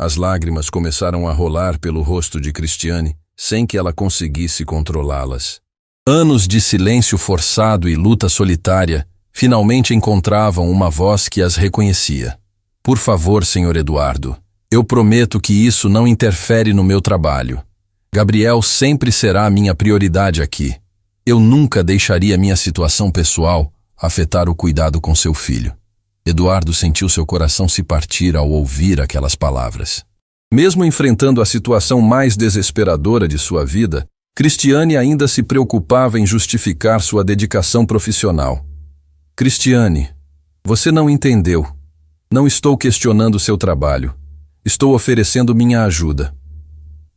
Speaker 1: As lágrimas começaram a rolar pelo rosto de Cristiane, sem que ela conseguisse controlá-las. Anos de silêncio forçado e luta solitária finalmente encontravam uma voz que as reconhecia. Por favor, senhor Eduardo, eu prometo que isso não interfere no meu trabalho. Gabriel sempre será a minha prioridade aqui. Eu nunca deixaria minha situação pessoal afetar o cuidado com seu filho. Eduardo sentiu seu coração se partir ao ouvir aquelas palavras. Mesmo enfrentando a situação mais desesperadora de sua vida, Cristiane ainda se preocupava em justificar sua dedicação profissional. Cristiane, você não entendeu. Não estou questionando seu trabalho. Estou oferecendo minha ajuda.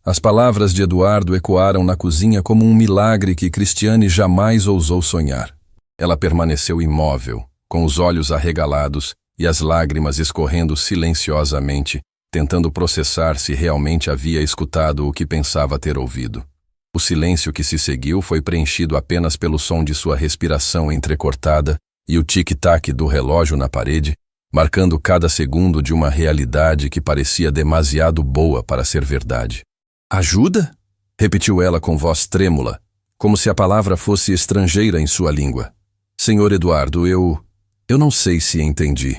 Speaker 1: As palavras de Eduardo ecoaram na cozinha como um milagre que Cristiane jamais ousou sonhar. Ela permaneceu imóvel, com os olhos arregalados e as lágrimas escorrendo silenciosamente, tentando processar se realmente havia escutado o que pensava ter ouvido. O silêncio que se seguiu foi preenchido apenas pelo som de sua respiração entrecortada e o tic-tac do relógio na parede, marcando cada segundo de uma realidade que parecia demasiado boa para ser verdade. "Ajuda?" repetiu ela com voz trêmula, como se a palavra fosse estrangeira em sua língua. "Senhor Eduardo, eu não sei se entendi.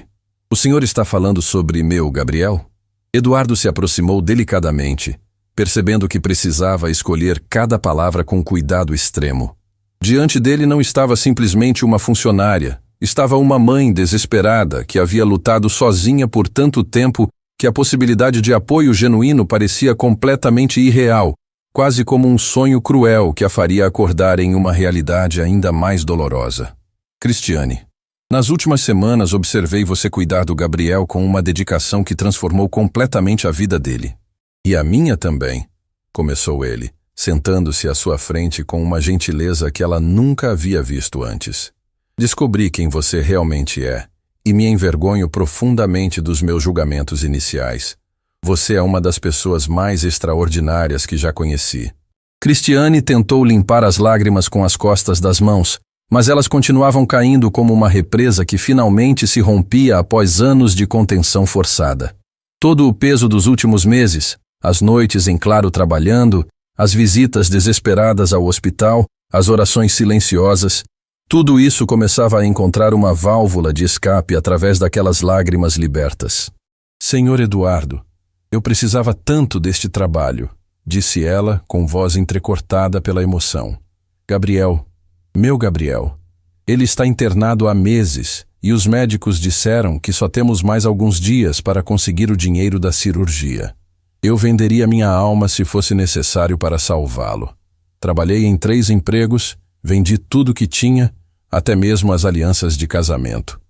Speaker 1: O senhor está falando sobre meu Gabriel?" Eduardo se aproximou delicadamente, percebendo que precisava escolher cada palavra com cuidado extremo. Diante dele não estava simplesmente uma funcionária, estava uma mãe desesperada que havia lutado sozinha por tanto tempo que a possibilidade de apoio genuíno parecia completamente irreal, quase como um sonho cruel que a faria acordar em uma realidade ainda mais dolorosa. "Cristiane, nas últimas semanas observei você cuidar do Gabriel com uma dedicação que transformou completamente a vida dele. E a minha também", começou ele, sentando-se à sua frente com uma gentileza que ela nunca havia visto antes. "Descobri quem você realmente é, e me envergonho profundamente dos meus julgamentos iniciais. Você é uma das pessoas mais extraordinárias que já conheci." Cristiane tentou limpar as lágrimas com as costas das mãos, mas elas continuavam caindo como uma represa que finalmente se rompia após anos de contenção forçada. Todo o peso dos últimos meses, as noites em claro trabalhando, as visitas desesperadas ao hospital, as orações silenciosas, tudo isso começava a encontrar uma válvula de escape através daquelas lágrimas libertas. "Senhor Eduardo, eu precisava tanto deste trabalho", disse ela com voz entrecortada pela emoção. "Gabriel, meu Gabriel, ele está internado há meses e os médicos disseram que só temos mais alguns dias para conseguir o dinheiro da cirurgia. Eu venderia minha alma se fosse necessário para salvá-lo. Trabalhei em 3 empregos, vendi tudo que tinha, até mesmo as alianças de casamento."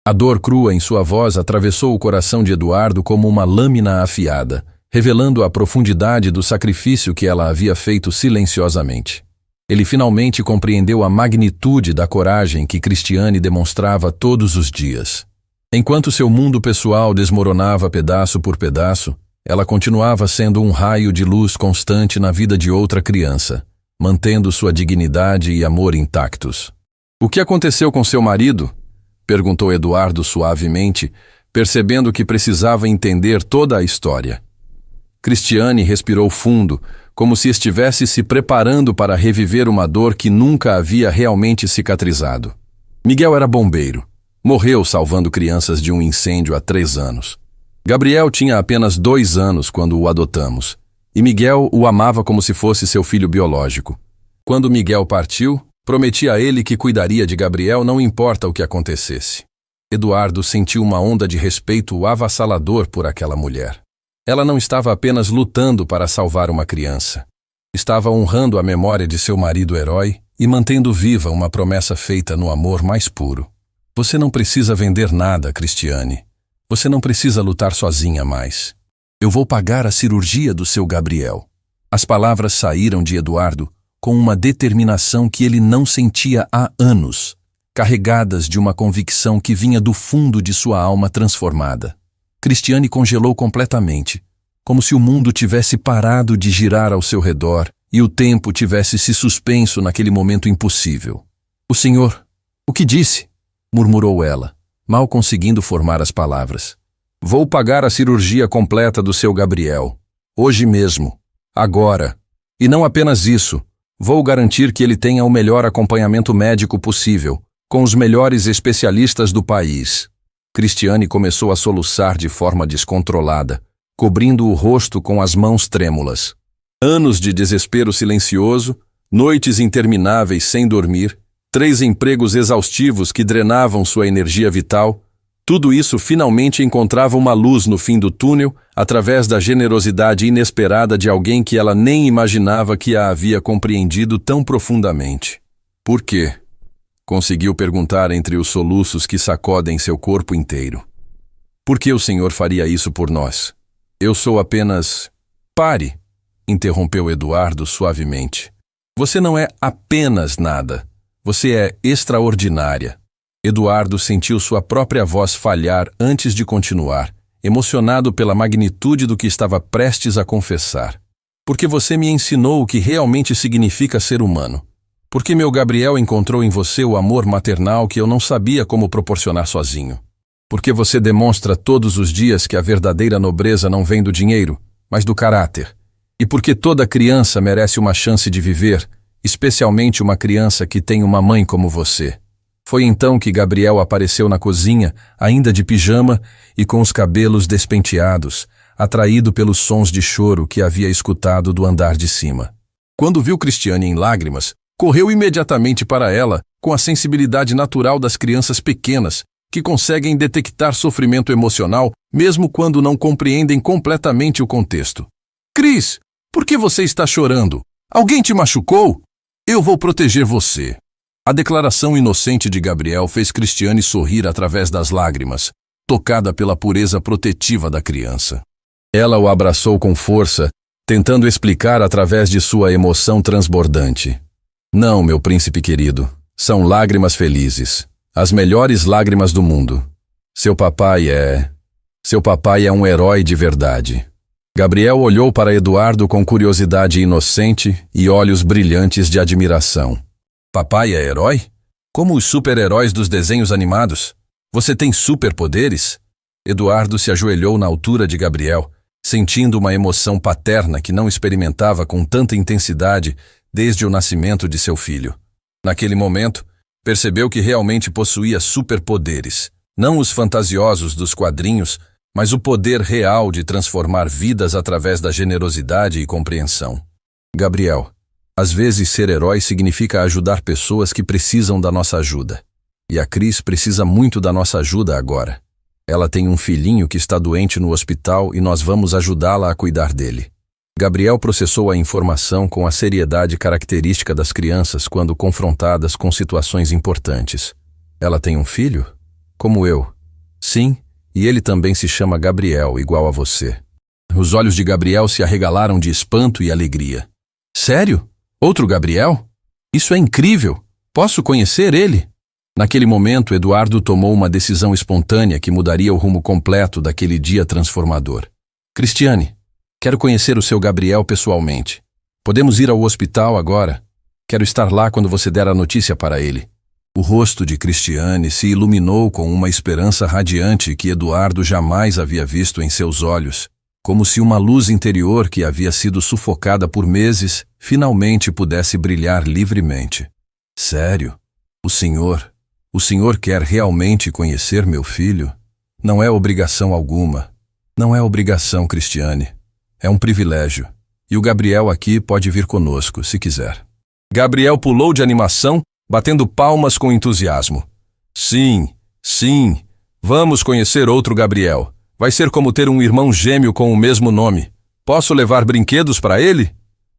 Speaker 1: A dor crua em sua voz atravessou o coração de Eduardo como uma lâmina afiada, revelando a profundidade do sacrifício que ela havia feito silenciosamente. Ele finalmente compreendeu a magnitude da coragem que Cristiane demonstrava todos os dias. Enquanto seu mundo pessoal desmoronava pedaço por pedaço, ela continuava sendo um raio de luz constante na vida de outra criança, mantendo sua dignidade e amor intactos. "O que aconteceu com seu marido?" perguntou Eduardo suavemente, percebendo que precisava entender toda a história. Cristiane respirou fundo, como se estivesse se preparando para reviver uma dor que nunca havia realmente cicatrizado. "Miguel era bombeiro. Morreu salvando crianças de um incêndio há 3 anos. Gabriel tinha apenas 2 anos quando o adotamos, e Miguel o amava como se fosse seu filho biológico. Quando Miguel partiu, prometi a ele que cuidaria de Gabriel não importa o que acontecesse." Eduardo sentiu uma onda de respeito avassalador por aquela mulher. Ela não estava apenas lutando para salvar uma criança. Estava honrando a memória de seu marido herói e mantendo viva uma promessa feita no amor mais puro. "Você não precisa vender nada, Cristiane. Você não precisa lutar sozinha mais. Eu vou pagar a cirurgia do seu Gabriel." As palavras saíram de Eduardo com uma determinação que ele não sentia há anos, carregadas de uma convicção que vinha do fundo de sua alma transformada. Cristiane congelou completamente, como se o mundo tivesse parado de girar ao seu redor e o tempo tivesse se suspenso naquele momento impossível. "O senhor, o que disse?" murmurou ela, mal conseguindo formar as palavras. "Vou pagar a cirurgia completa do seu Gabriel. Hoje mesmo. Agora. E não apenas isso. Vou garantir que ele tenha o melhor acompanhamento médico possível, com os melhores especialistas do país." Cristiane começou a soluçar de forma descontrolada, cobrindo o rosto com as mãos trêmulas. Anos de desespero silencioso, noites intermináveis sem dormir, 3 empregos exaustivos que drenavam sua energia vital, tudo isso finalmente encontrava uma luz no fim do túnel através da generosidade inesperada de alguém que ela nem imaginava que a havia compreendido tão profundamente. "Por quê?" conseguiu perguntar entre os soluços que sacodem seu corpo inteiro. "Por que o senhor faria isso por nós? Eu sou apenas..." "Pare!" interrompeu Eduardo suavemente. Você não é apenas nada. Você é extraordinária. Eduardo sentiu sua própria voz falhar antes de continuar, emocionado pela magnitude do que estava prestes a confessar. Porque você me ensinou o que realmente significa ser humano. Porque meu Gabriel encontrou em você o amor maternal que eu não sabia como proporcionar sozinho. Porque você demonstra todos os dias que a verdadeira nobreza não vem do dinheiro, mas do caráter. E porque toda criança merece uma chance de viver, especialmente uma criança que tem uma mãe como você. Foi então que Gabriel apareceu na cozinha, ainda de pijama e com os cabelos despenteados, atraído pelos sons de choro que havia escutado do andar de cima. Quando viu Cristiane em lágrimas, correu imediatamente para ela, com a sensibilidade natural das crianças pequenas, que conseguem detectar sofrimento emocional mesmo quando não compreendem completamente o contexto. Cris, por que você está chorando? Alguém te machucou? Eu vou proteger você. A declaração inocente de Gabriel fez Cristiane sorrir através das lágrimas, tocada pela pureza protetiva da criança. Ela o abraçou com força, tentando explicar através de sua emoção transbordante. Não, meu príncipe querido, são lágrimas felizes, as melhores lágrimas do mundo. Seu papai é um herói de verdade. Gabriel olhou para Eduardo com curiosidade inocente e olhos brilhantes de admiração. Papai é herói? Como os super-heróis dos desenhos animados? Você tem superpoderes? Eduardo se ajoelhou na altura de Gabriel, sentindo uma emoção paterna que não experimentava com tanta intensidade desde o nascimento de seu filho. Naquele momento, percebeu que realmente possuía superpoderes, não os fantasiosos dos quadrinhos, mas o poder real de transformar vidas através da generosidade e compreensão. Gabriel, às vezes ser herói significa ajudar pessoas que precisam da nossa ajuda. E a Cris precisa muito da nossa ajuda agora. Ela tem um filhinho que está doente no hospital e nós vamos ajudá-la a cuidar dele. Gabriel processou a informação com a seriedade característica das crianças quando confrontadas com situações importantes. Ela tem um filho? Como eu. Sim, e ele também se chama Gabriel, igual a você. Os olhos de Gabriel se arregalaram de espanto e alegria. Sério? Outro Gabriel? Isso é incrível! Posso conhecer ele? Naquele momento, Eduardo tomou uma decisão espontânea que mudaria o rumo completo daquele dia transformador. Cristiane, quero conhecer o seu Gabriel pessoalmente. Podemos ir ao hospital agora? Quero estar lá quando você der a notícia para ele. O rosto de Cristiane se iluminou com uma esperança radiante que Eduardo jamais havia visto em seus olhos, como se uma luz interior que havia sido sufocada por meses finalmente pudesse brilhar livremente. Sério? O senhor quer realmente conhecer meu filho? Não é obrigação alguma. Não é obrigação, Cristiane. É um privilégio. E o Gabriel aqui pode vir conosco, se quiser. Gabriel pulou de animação, batendo palmas com entusiasmo. Sim, vamos conhecer outro Gabriel. Vai ser como ter um irmão gêmeo com o mesmo nome. Posso levar brinquedos para ele?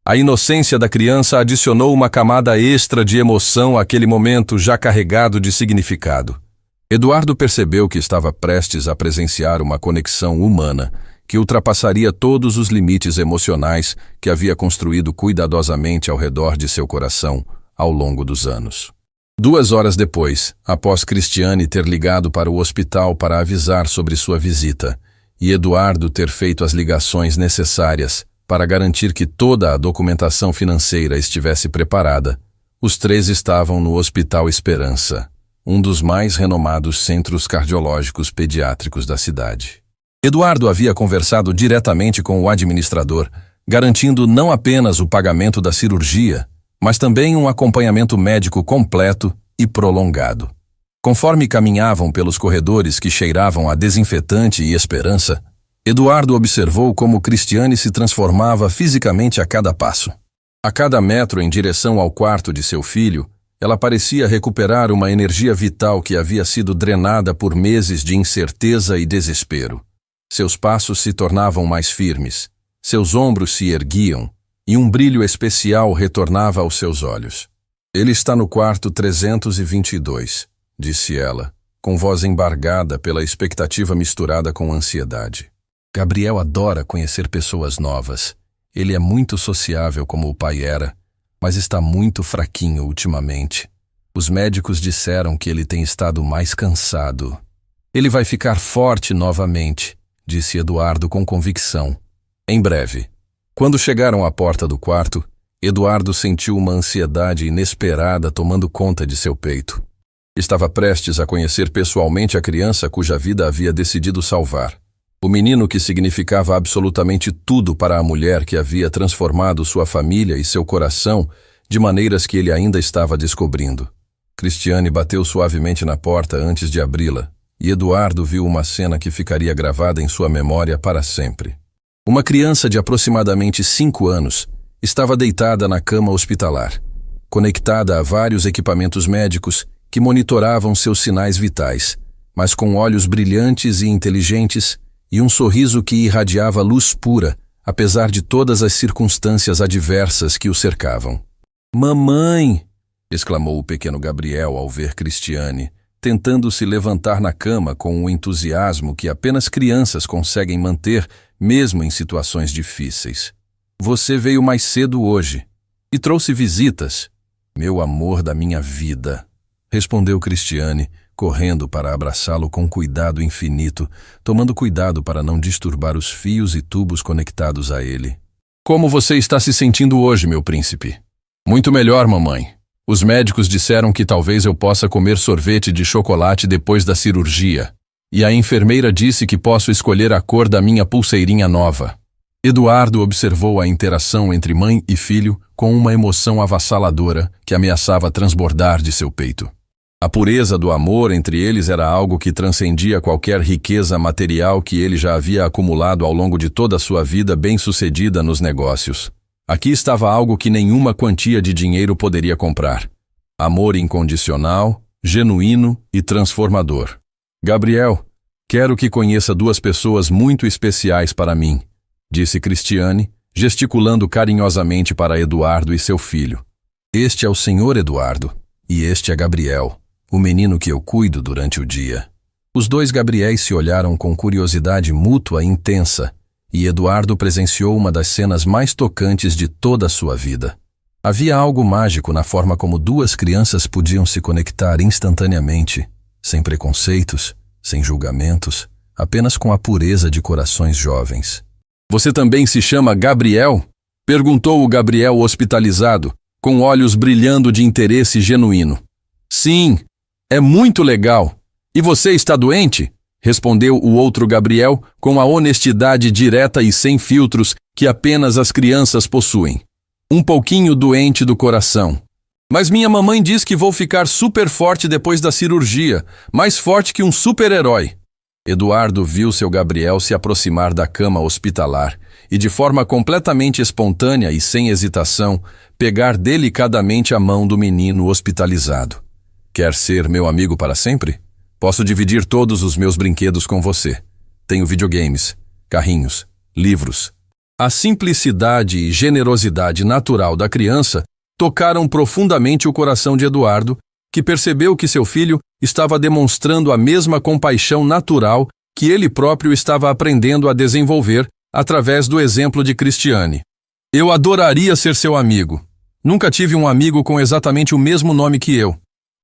Speaker 1: A inocência da criança adicionou uma camada extra de emoção àquele momento já carregado de significado. Eduardo percebeu que estava prestes a presenciar uma conexão humana que ultrapassaria todos os limites emocionais que havia construído cuidadosamente ao redor de seu coração ao longo dos anos. 2 horas depois, após Cristiane ter ligado para o hospital para avisar sobre sua visita, e Eduardo ter feito as ligações necessárias para garantir que toda a documentação financeira estivesse preparada, os 3 estavam no Hospital Esperança, um dos mais renomados centros cardiológicos pediátricos da cidade. Eduardo havia conversado diretamente com o administrador, garantindo não apenas o pagamento da cirurgia, mas também um acompanhamento médico completo e prolongado. Conforme caminhavam pelos corredores que cheiravam a desinfetante e esperança, Eduardo observou como Cristiane se transformava fisicamente a cada passo. A cada metro em direção ao quarto de seu filho, ela parecia recuperar uma energia vital que havia sido drenada por meses de incerteza e desespero. Seus passos se tornavam mais firmes, seus ombros se erguiam, e um brilho especial retornava aos seus olhos. Ele está no quarto 322, disse ela, com voz embargada pela expectativa misturada com ansiedade. Gabriel adora conhecer pessoas novas. Ele é muito sociável como o pai era, mas está muito fraquinho ultimamente. Os médicos disseram que ele tem estado mais cansado. Ele vai ficar forte novamente, disse Eduardo com convicção. Em breve. Quando chegaram à porta do quarto, Eduardo sentiu uma ansiedade inesperada tomando conta de seu peito. Estava prestes a conhecer pessoalmente a criança cuja vida havia decidido salvar. O menino que significava absolutamente tudo para a mulher que havia transformado sua família e seu coração de maneiras que ele ainda estava descobrindo. Cristiane bateu suavemente na porta antes de abri-la, e Eduardo viu uma cena que ficaria gravada em sua memória para sempre. Uma criança de aproximadamente 5 anos estava deitada na cama hospitalar, conectada a vários equipamentos médicos que monitoravam seus sinais vitais, mas com olhos brilhantes e inteligentes e um sorriso que irradiava luz pura, apesar de todas as circunstâncias adversas que o cercavam. «Mamãe!» exclamou o pequeno Gabriel ao ver Cristiane, tentando se levantar na cama com um entusiasmo que apenas crianças conseguem manter, mesmo em situações difíceis. «Você veio mais cedo hoje e trouxe visitas, meu amor da minha vida», respondeu Cristiane, correndo para abraçá-lo com cuidado infinito, tomando cuidado para não disturbar os fios e tubos conectados a ele. «Como você está se sentindo hoje, meu príncipe?» «Muito melhor, mamãe. Os médicos disseram que talvez eu possa comer sorvete de chocolate depois da cirurgia. E a enfermeira disse que posso escolher a cor da minha pulseirinha nova». Eduardo observou a interação entre mãe e filho com uma emoção avassaladora que ameaçava transbordar de seu peito. A pureza do amor entre eles era algo que transcendia qualquer riqueza material que ele já havia acumulado ao longo de toda a sua vida bem-sucedida nos negócios. Aqui estava algo que nenhuma quantia de dinheiro poderia comprar. Amor incondicional, genuíno e transformador. «Gabriel, quero que conheça 2 pessoas muito especiais para mim», disse Cristiane, gesticulando carinhosamente para Eduardo e seu filho. «Este é o senhor Eduardo, e este é Gabriel, o menino que eu cuido durante o dia». Os 2 Gabriéis se olharam com curiosidade mútua e intensa, e Eduardo presenciou uma das cenas mais tocantes de toda a sua vida. Havia algo mágico na forma como 2 crianças podiam se conectar instantaneamente, sem preconceitos, sem julgamentos, apenas com a pureza de corações jovens. «Você também se chama Gabriel?» perguntou o Gabriel hospitalizado, com olhos brilhando de interesse genuíno. «Sim, é muito legal. E você está doente?» respondeu o outro Gabriel com a honestidade direta e sem filtros que apenas as crianças possuem. «Um pouquinho doente do coração. Mas minha mamãe diz que vou ficar super forte depois da cirurgia, mais forte que um super-herói». Eduardo viu seu Gabriel se aproximar da cama hospitalar e, de forma completamente espontânea e sem hesitação, pegar delicadamente a mão do menino hospitalizado. «Quer ser meu amigo para sempre? Posso dividir todos os meus brinquedos com você. Tenho videogames, carrinhos, livros». A simplicidade e generosidade natural da criança tocaram profundamente o coração de Eduardo, que percebeu que seu filho estava demonstrando a mesma compaixão natural que ele próprio estava aprendendo a desenvolver através do exemplo de Cristiane. «Eu adoraria ser seu amigo. Nunca tive um amigo com exatamente o mesmo nome que eu.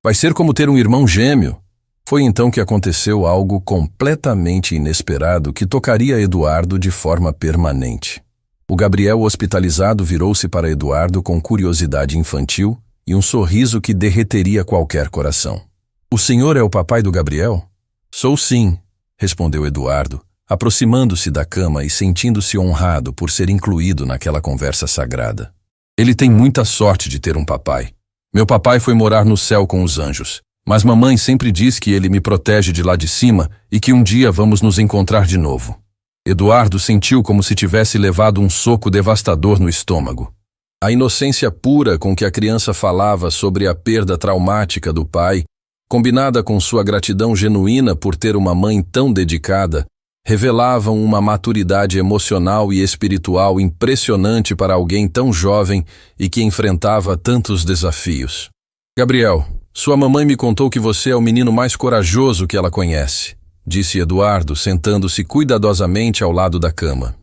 Speaker 1: Vai ser como ter um irmão gêmeo». Foi então que aconteceu algo completamente inesperado que tocaria Eduardo de forma permanente. O Gabriel hospitalizado virou-se para Eduardo com curiosidade infantil e um sorriso que derreteria qualquer coração. «O senhor é o papai do Gabriel?» «Sou sim», respondeu Eduardo, aproximando-se da cama e sentindo-se honrado por ser incluído naquela conversa sagrada. «Ele tem muita sorte de ter um papai. Meu papai foi morar no céu com os anjos. Mas mamãe sempre diz que ele me protege de lá de cima e que um dia vamos nos encontrar de novo». Eduardo sentiu como se tivesse levado um soco devastador no estômago. A inocência pura com que a criança falava sobre a perda traumática do pai, combinada com sua gratidão genuína por ter uma mãe tão dedicada, revelavam uma maturidade emocional e espiritual impressionante para alguém tão jovem e que enfrentava tantos desafios. «Gabriel, sua mamãe me contou que você é o menino mais corajoso que ela conhece», disse Eduardo, sentando-se cuidadosamente ao lado da cama.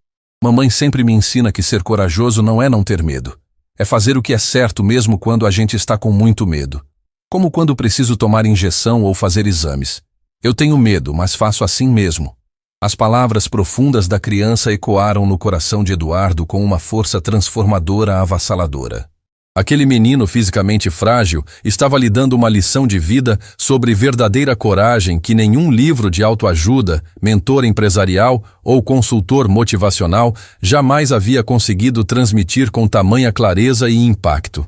Speaker 1: Mamãe sempre me ensina que ser corajoso não é não ter medo. É fazer o que é certo mesmo quando a gente está com muito medo. Como quando preciso tomar injeção ou fazer exames. Eu tenho medo, mas faço assim mesmo. As palavras profundas da criança ecoaram no coração de Eduardo com uma força transformadora avassaladora. Aquele menino fisicamente frágil estava lhe dando uma lição de vida sobre verdadeira coragem que nenhum livro de autoajuda, mentor empresarial ou consultor motivacional jamais havia conseguido transmitir com tamanha clareza e impacto.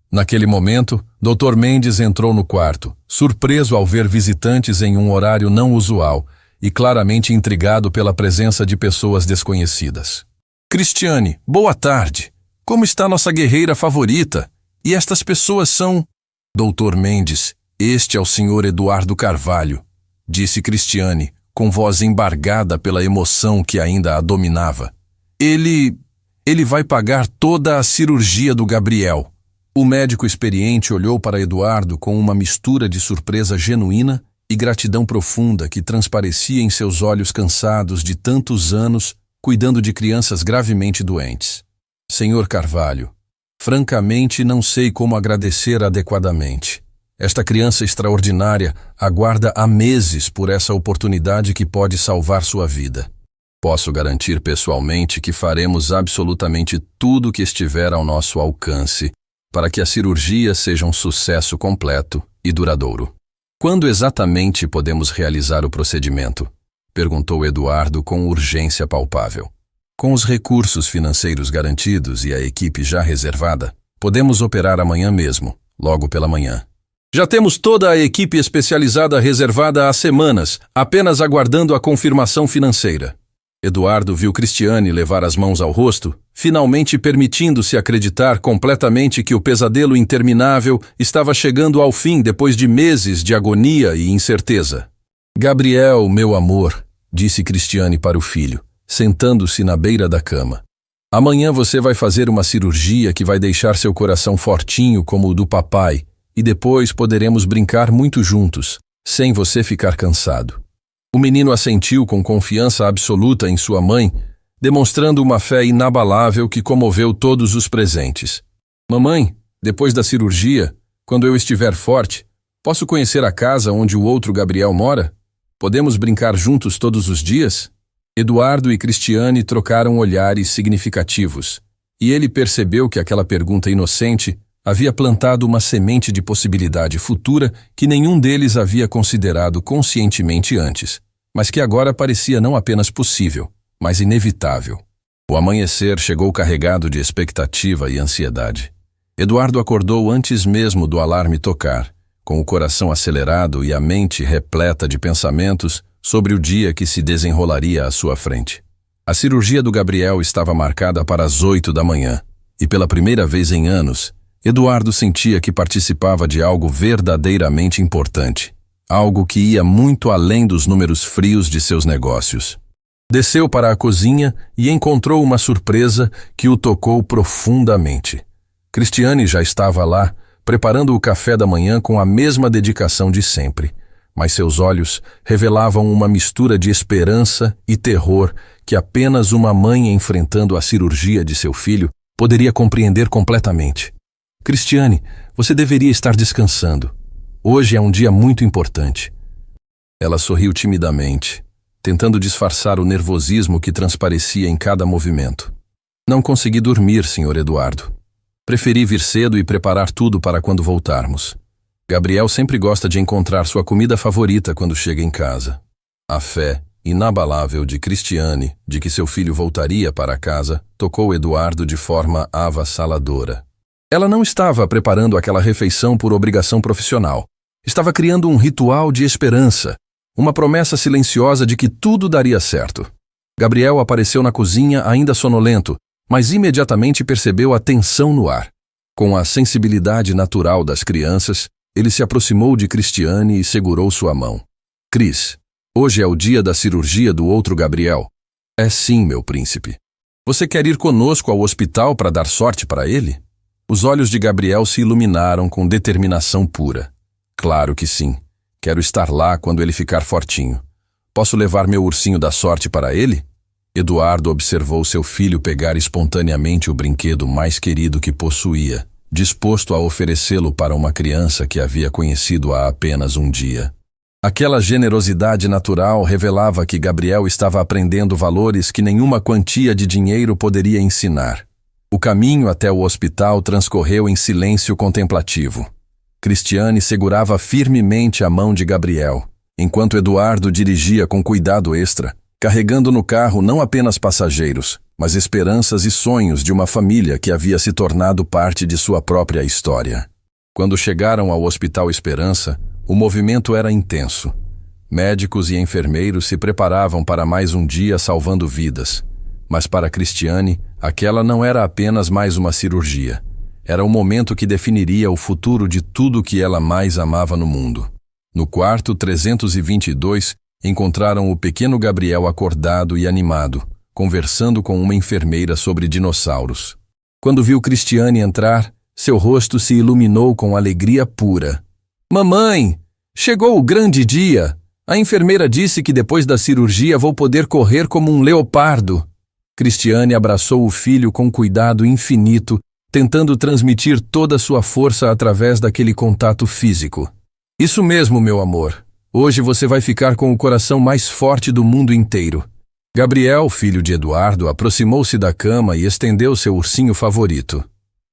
Speaker 1: Naquele momento, Dr. Mendes entrou no quarto, surpreso ao ver visitantes em um horário não usual e claramente intrigado pela presença de pessoas desconhecidas. Cristiane, boa tarde. Como está nossa guerreira favorita? E estas pessoas são... Doutor Mendes, este é o Sr. Eduardo Carvalho, disse Cristiane, com voz embargada pela emoção que ainda a dominava. Ele vai pagar toda a cirurgia do Gabriel. O médico experiente olhou para Eduardo com uma mistura de surpresa genuína e gratidão profunda que transparecia em seus olhos cansados de tantos anos cuidando de crianças gravemente doentes. Senhor Carvalho, francamente não sei como agradecer adequadamente. Esta criança extraordinária aguarda há meses por essa oportunidade que pode salvar sua vida. Posso garantir pessoalmente que faremos absolutamente tudo o que estiver ao nosso alcance para que a cirurgia seja um sucesso completo e duradouro. Quando exatamente podemos realizar o procedimento? Perguntou Eduardo com urgência palpável. Com os recursos financeiros garantidos e a equipe já reservada, podemos operar amanhã mesmo, logo pela manhã. Já temos toda a equipe especializada reservada há semanas, apenas aguardando a confirmação financeira. Eduardo viu Cristiane levar as mãos ao rosto, finalmente permitindo-se acreditar completamente que o pesadelo interminável estava chegando ao fim depois de meses de agonia e incerteza. Gabriel, meu amor, disse Cristiane para o filho, sentando-se na beira da cama. Amanhã você vai fazer uma cirurgia que vai deixar seu coração fortinho como o do papai, e depois poderemos brincar muito juntos, sem você ficar cansado. O menino assentiu com confiança absoluta em sua mãe, demonstrando uma fé inabalável que comoveu todos os presentes. Mamãe, depois da cirurgia, quando eu estiver forte, posso conhecer a casa onde o outro Gabriel mora? Podemos brincar juntos todos os dias? Eduardo e Cristiane trocaram olhares significativos, e ele percebeu que aquela pergunta inocente havia plantado uma semente de possibilidade futura que nenhum deles havia considerado conscientemente antes, mas que agora parecia não apenas possível, mas inevitável. O amanhecer chegou carregado de expectativa e ansiedade. Eduardo acordou antes mesmo do alarme tocar, com o coração acelerado e a mente repleta de pensamentos sobre o dia que se desenrolaria à sua frente. A cirurgia do Gabriel estava marcada para as 8 da manhã, e pela primeira vez em anos, Eduardo sentia que participava de algo verdadeiramente importante, algo que ia muito além dos números frios de seus negócios. Desceu para a cozinha e encontrou uma surpresa que o tocou profundamente. Cristiane já estava lá, preparando o café da manhã com a mesma dedicação de sempre, mas seus olhos revelavam uma mistura de esperança e terror que apenas uma mãe enfrentando a cirurgia de seu filho poderia compreender completamente. Cristiane, você deveria estar descansando. Hoje é um dia muito importante. Ela sorriu timidamente, tentando disfarçar o nervosismo que transparecia em cada movimento. Não consegui dormir, Sr. Eduardo. Preferi vir cedo e preparar tudo para quando voltarmos. Gabriel sempre gosta de encontrar sua comida favorita quando chega em casa. A fé inabalável de Cristiane de que seu filho voltaria para casa tocou Eduardo de forma avassaladora. Ela não estava preparando aquela refeição por obrigação profissional. Estava criando um ritual de esperança, uma promessa silenciosa de que tudo daria certo. Gabriel apareceu na cozinha ainda sonolento, mas imediatamente percebeu a tensão no ar. Com a sensibilidade natural das crianças, ele se aproximou de Cristiane e segurou sua mão. Cris, hoje é o dia da cirurgia do outro Gabriel. É sim, meu príncipe. Você quer ir conosco ao hospital para dar sorte para ele? Os olhos de Gabriel se iluminaram com determinação pura. Claro que sim. Quero estar lá quando ele ficar fortinho. Posso levar meu ursinho da sorte para ele? Eduardo observou seu filho pegar espontaneamente o brinquedo mais querido que possuía, disposto a oferecê-lo para uma criança que havia conhecido há apenas um dia. Aquela generosidade natural revelava que Gabriel estava aprendendo valores que nenhuma quantia de dinheiro poderia ensinar. O caminho até o hospital transcorreu em silêncio contemplativo. Cristiane segurava firmemente a mão de Gabriel, enquanto Eduardo dirigia com cuidado extra, carregando no carro não apenas passageiros, mas esperanças e sonhos de uma família que havia se tornado parte de sua própria história. Quando chegaram ao Hospital Esperança, o movimento era intenso. Médicos e enfermeiros se preparavam para mais um dia salvando vidas. Mas para Cristiane, aquela não era apenas mais uma cirurgia. Era o momento que definiria o futuro de tudo que ela mais amava no mundo. No quarto 322, encontraram o pequeno Gabriel acordado e animado, conversando com uma enfermeira sobre dinossauros. Quando viu Cristiane entrar, seu rosto se iluminou com alegria pura. Mamãe, chegou o grande dia! A enfermeira disse que depois da cirurgia vou poder correr como um leopardo. Cristiane abraçou o filho com cuidado infinito, tentando transmitir toda a sua força através daquele contato físico. Isso mesmo, meu amor. Hoje você vai ficar com o coração mais forte do mundo inteiro. Gabriel, filho de Eduardo, aproximou-se da cama e estendeu seu ursinho favorito.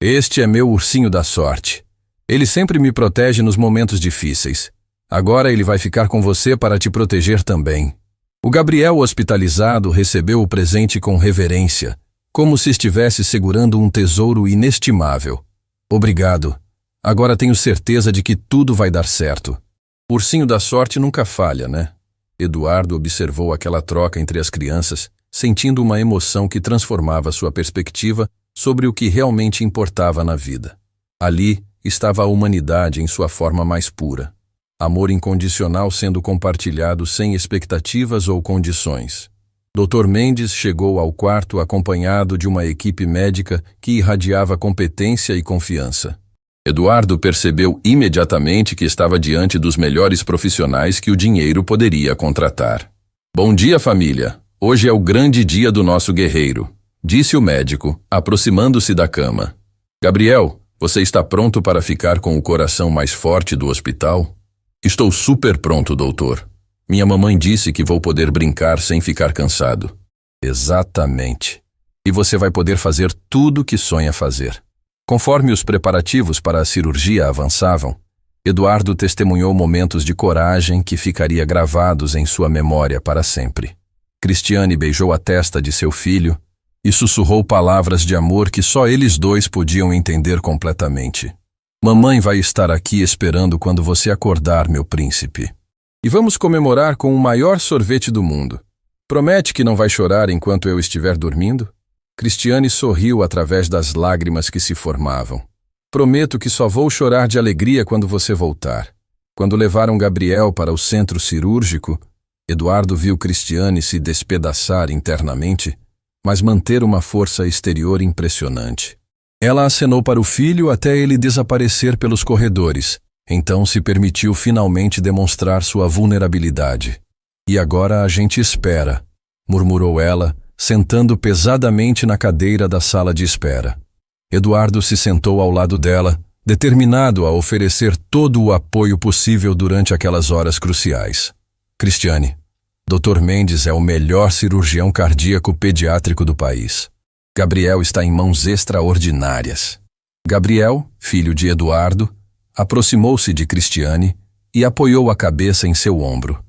Speaker 1: Este é meu ursinho da sorte. Ele sempre me protege nos momentos difíceis. Agora ele vai ficar com você para te proteger também. O Gabriel hospitalizado recebeu o presente com reverência, como se estivesse segurando um tesouro inestimável. Obrigado. Agora tenho certeza de que tudo vai dar certo. O ursinho da sorte nunca falha, né? Eduardo observou aquela troca entre as crianças, sentindo uma emoção que transformava sua perspectiva sobre o que realmente importava na vida. Ali estava a humanidade em sua forma mais pura. Amor incondicional sendo compartilhado sem expectativas ou condições. Dr. Mendes chegou ao quarto acompanhado de uma equipe médica que irradiava competência e confiança. Eduardo percebeu imediatamente que estava diante dos melhores profissionais que o dinheiro poderia contratar. Bom dia, família. Hoje é o grande dia do nosso guerreiro, disse o médico, aproximando-se da cama. Gabriel, você está pronto para ficar com o coração mais forte do hospital? Estou super pronto, doutor. Minha mamãe disse que vou poder brincar sem ficar cansado. Exatamente. E você vai poder fazer tudo o que sonha fazer. Conforme os preparativos para a cirurgia avançavam, Eduardo testemunhou momentos de coragem que ficaria gravados em sua memória para sempre. Cristiane beijou a testa de seu filho e sussurrou palavras de amor que só eles dois podiam entender completamente. Mamãe vai estar aqui esperando quando você acordar, meu príncipe. E vamos comemorar com o maior sorvete do mundo. Promete que não vai chorar enquanto eu estiver dormindo? Cristiane sorriu através das lágrimas que se formavam. Prometo que só vou chorar de alegria quando você voltar. Quando levaram Gabriel para o centro cirúrgico, Eduardo viu Cristiane se despedaçar internamente, mas manter uma força exterior impressionante. Ela acenou para o filho até ele desaparecer pelos corredores, então se permitiu finalmente demonstrar sua vulnerabilidade. E agora a gente espera, murmurou ela, sentando pesadamente na cadeira da sala de espera. Eduardo se sentou ao lado dela, determinado a oferecer todo o apoio possível durante aquelas horas cruciais. Cristiane, Dr. Mendes é o melhor cirurgião cardíaco pediátrico do país. Gabriel está em mãos extraordinárias. Gabriel, filho de Eduardo, aproximou-se de Cristiane e apoiou a cabeça em seu ombro.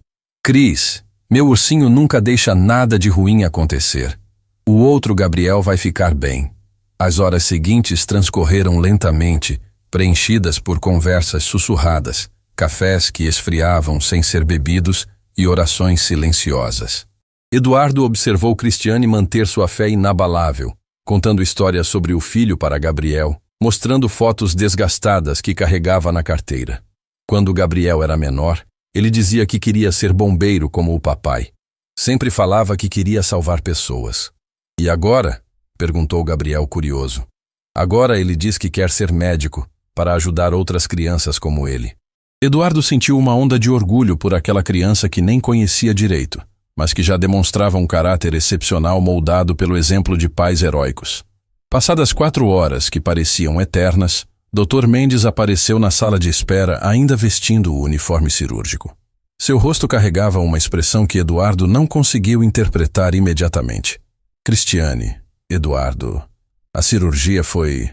Speaker 1: Cris, meu ursinho nunca deixa nada de ruim acontecer. O outro Gabriel vai ficar bem. As horas seguintes transcorreram lentamente, preenchidas por conversas sussurradas, cafés que esfriavam sem ser bebidos e orações silenciosas. Eduardo observou Cristiane manter sua fé inabalável, contando histórias sobre o filho para Gabriel, mostrando fotos desgastadas que carregava na carteira. Quando Gabriel era menor, ele dizia que queria ser bombeiro como o papai. Sempre falava que queria salvar pessoas. E agora? Perguntou Gabriel curioso. Agora ele diz que quer ser médico, para ajudar outras crianças como ele. Eduardo sentiu uma onda de orgulho por aquela criança que nem conhecia direito, mas que já demonstrava um caráter excepcional moldado pelo exemplo de pais heróicos. Passadas 4 horas, que pareciam eternas, Dr. Mendes apareceu na sala de espera ainda vestindo o uniforme cirúrgico. Seu rosto carregava uma expressão que Eduardo não conseguiu interpretar imediatamente. Cristiane, Eduardo, a cirurgia foi...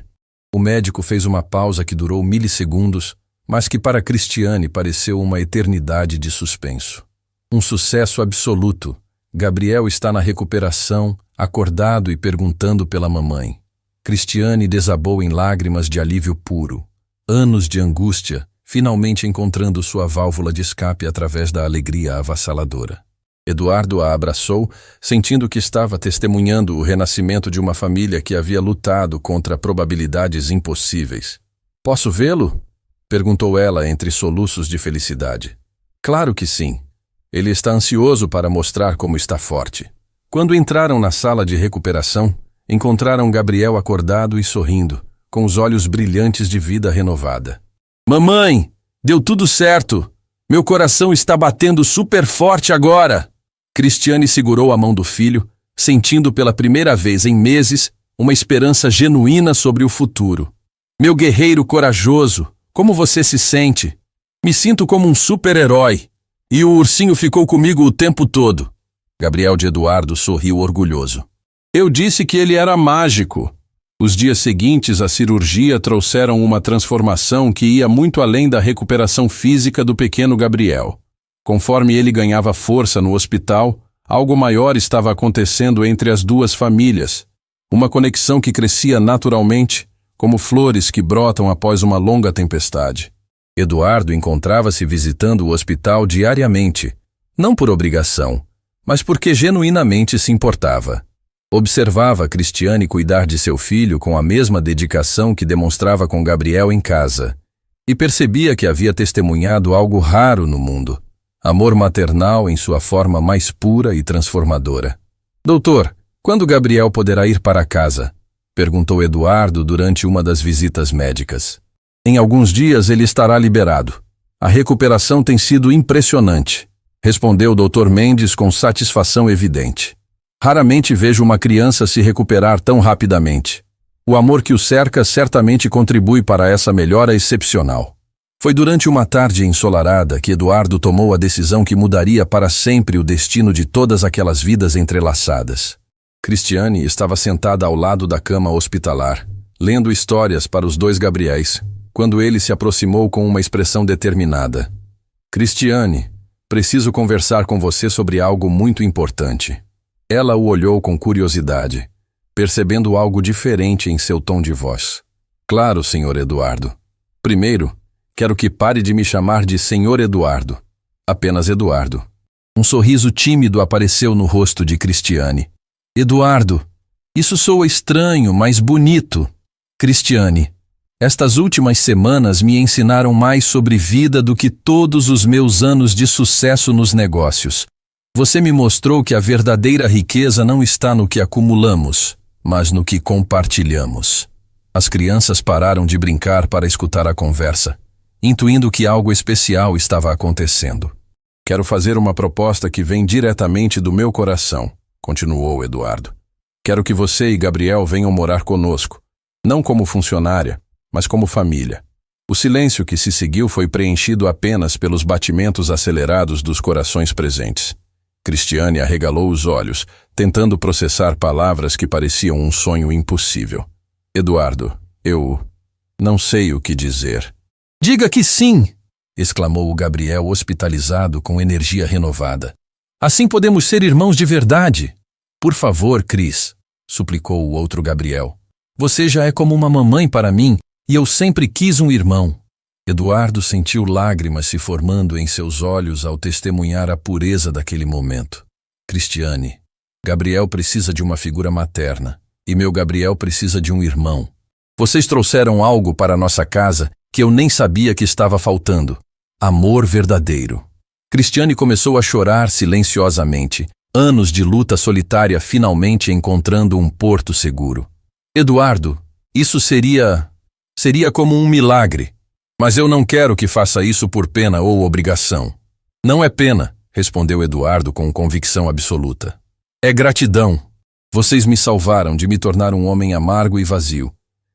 Speaker 1: O médico fez uma pausa que durou milissegundos, mas que para Cristiane pareceu uma eternidade de suspenso. Um sucesso absoluto. Gabriel está na recuperação, acordado e perguntando pela mamãe. Cristiane desabou em lágrimas de alívio puro. Anos de angústia, finalmente encontrando sua válvula de escape através da alegria avassaladora. Eduardo a abraçou, sentindo que estava testemunhando o renascimento de uma família que havia lutado contra probabilidades impossíveis. "Posso vê-lo?" perguntou ela entre soluços de felicidade. "Claro que sim. Ele está ansioso para mostrar como está forte." Quando entraram na sala de recuperação, encontraram Gabriel acordado e sorrindo, com os olhos brilhantes de vida renovada. "Mamãe, deu tudo certo! Meu coração está batendo super forte agora!" Cristiane segurou a mão do filho, sentindo pela primeira vez em meses uma esperança genuína sobre o futuro. "Meu guerreiro corajoso, como você se sente?" "Me sinto como um super-herói. E o ursinho ficou comigo o tempo todo." Gabriel de Eduardo sorriu orgulhoso. "Eu disse que ele era mágico." Os dias seguintes à cirurgia trouxeram uma transformação que ia muito além da recuperação física do pequeno Gabriel. Conforme ele ganhava força no hospital, algo maior estava acontecendo entre as duas famílias. Uma conexão que crescia naturalmente, como flores que brotam após uma longa tempestade. Eduardo encontrava-se visitando o hospital diariamente, não por obrigação, mas porque genuinamente se importava. Observava Cristiane cuidar de seu filho com a mesma dedicação que demonstrava com Gabriel em casa, e percebia que havia testemunhado algo raro no mundo: amor maternal em sua forma mais pura e transformadora. "Doutor, quando Gabriel poderá ir para casa?" perguntou Eduardo durante uma das visitas médicas. "Em alguns dias ele estará liberado. A recuperação tem sido impressionante", respondeu o Dr. Mendes com satisfação evidente. "Raramente vejo uma criança se recuperar tão rapidamente. O amor que o cerca certamente contribui para essa melhora excepcional." Foi durante uma tarde ensolarada que Eduardo tomou a decisão que mudaria para sempre o destino de todas aquelas vidas entrelaçadas. Cristiane estava sentada ao lado da cama hospitalar, lendo histórias para os 2 Gabriéis, quando ele se aproximou com uma expressão determinada. "Cristiane, preciso conversar com você sobre algo muito importante." Ela o olhou com curiosidade, percebendo algo diferente em seu tom de voz. "Claro, Sr. Eduardo. Primeiro, quero que pare de me chamar de Sr. Eduardo. Apenas Eduardo." Um sorriso tímido apareceu no rosto de Cristiane. "Eduardo, isso soa estranho, mas bonito." "Cristiane, estas últimas semanas me ensinaram mais sobre vida do que todos os meus anos de sucesso nos negócios. Você me mostrou que a verdadeira riqueza não está no que acumulamos, mas no que compartilhamos." As crianças pararam de brincar para escutar a conversa, intuindo que algo especial estava acontecendo. "Quero fazer uma proposta que vem diretamente do meu coração", continuou Eduardo. "Quero que você e Gabriel venham morar conosco, não como funcionária, mas como família." O silêncio que se seguiu foi preenchido apenas pelos batimentos acelerados dos corações presentes. Cristiane arregalou os olhos, tentando processar palavras que pareciam um sonho impossível. "Eduardo, eu não sei o que dizer." "Diga que sim!" exclamou o Gabriel hospitalizado com energia renovada. "Assim podemos ser irmãos de verdade." "Por favor, Cris", suplicou o outro Gabriel. "Você já é como uma mamãe para mim e eu sempre quis um irmão." Eduardo sentiu lágrimas se formando em seus olhos ao testemunhar a pureza daquele momento. "Cristiane, Gabriel precisa de uma figura materna e meu Gabriel precisa de um irmão. Vocês trouxeram algo para nossa casa que eu nem sabia que estava faltando: amor verdadeiro." Cristiane começou a chorar silenciosamente, anos de luta solitária finalmente encontrando um porto seguro. "Eduardo, isso seria como um milagre. Mas eu não quero que faça isso por pena ou obrigação." "Não é pena", respondeu Eduardo com convicção absoluta. É gratidão. Vocês me salvaram de me tornar um homem amargo e vazio.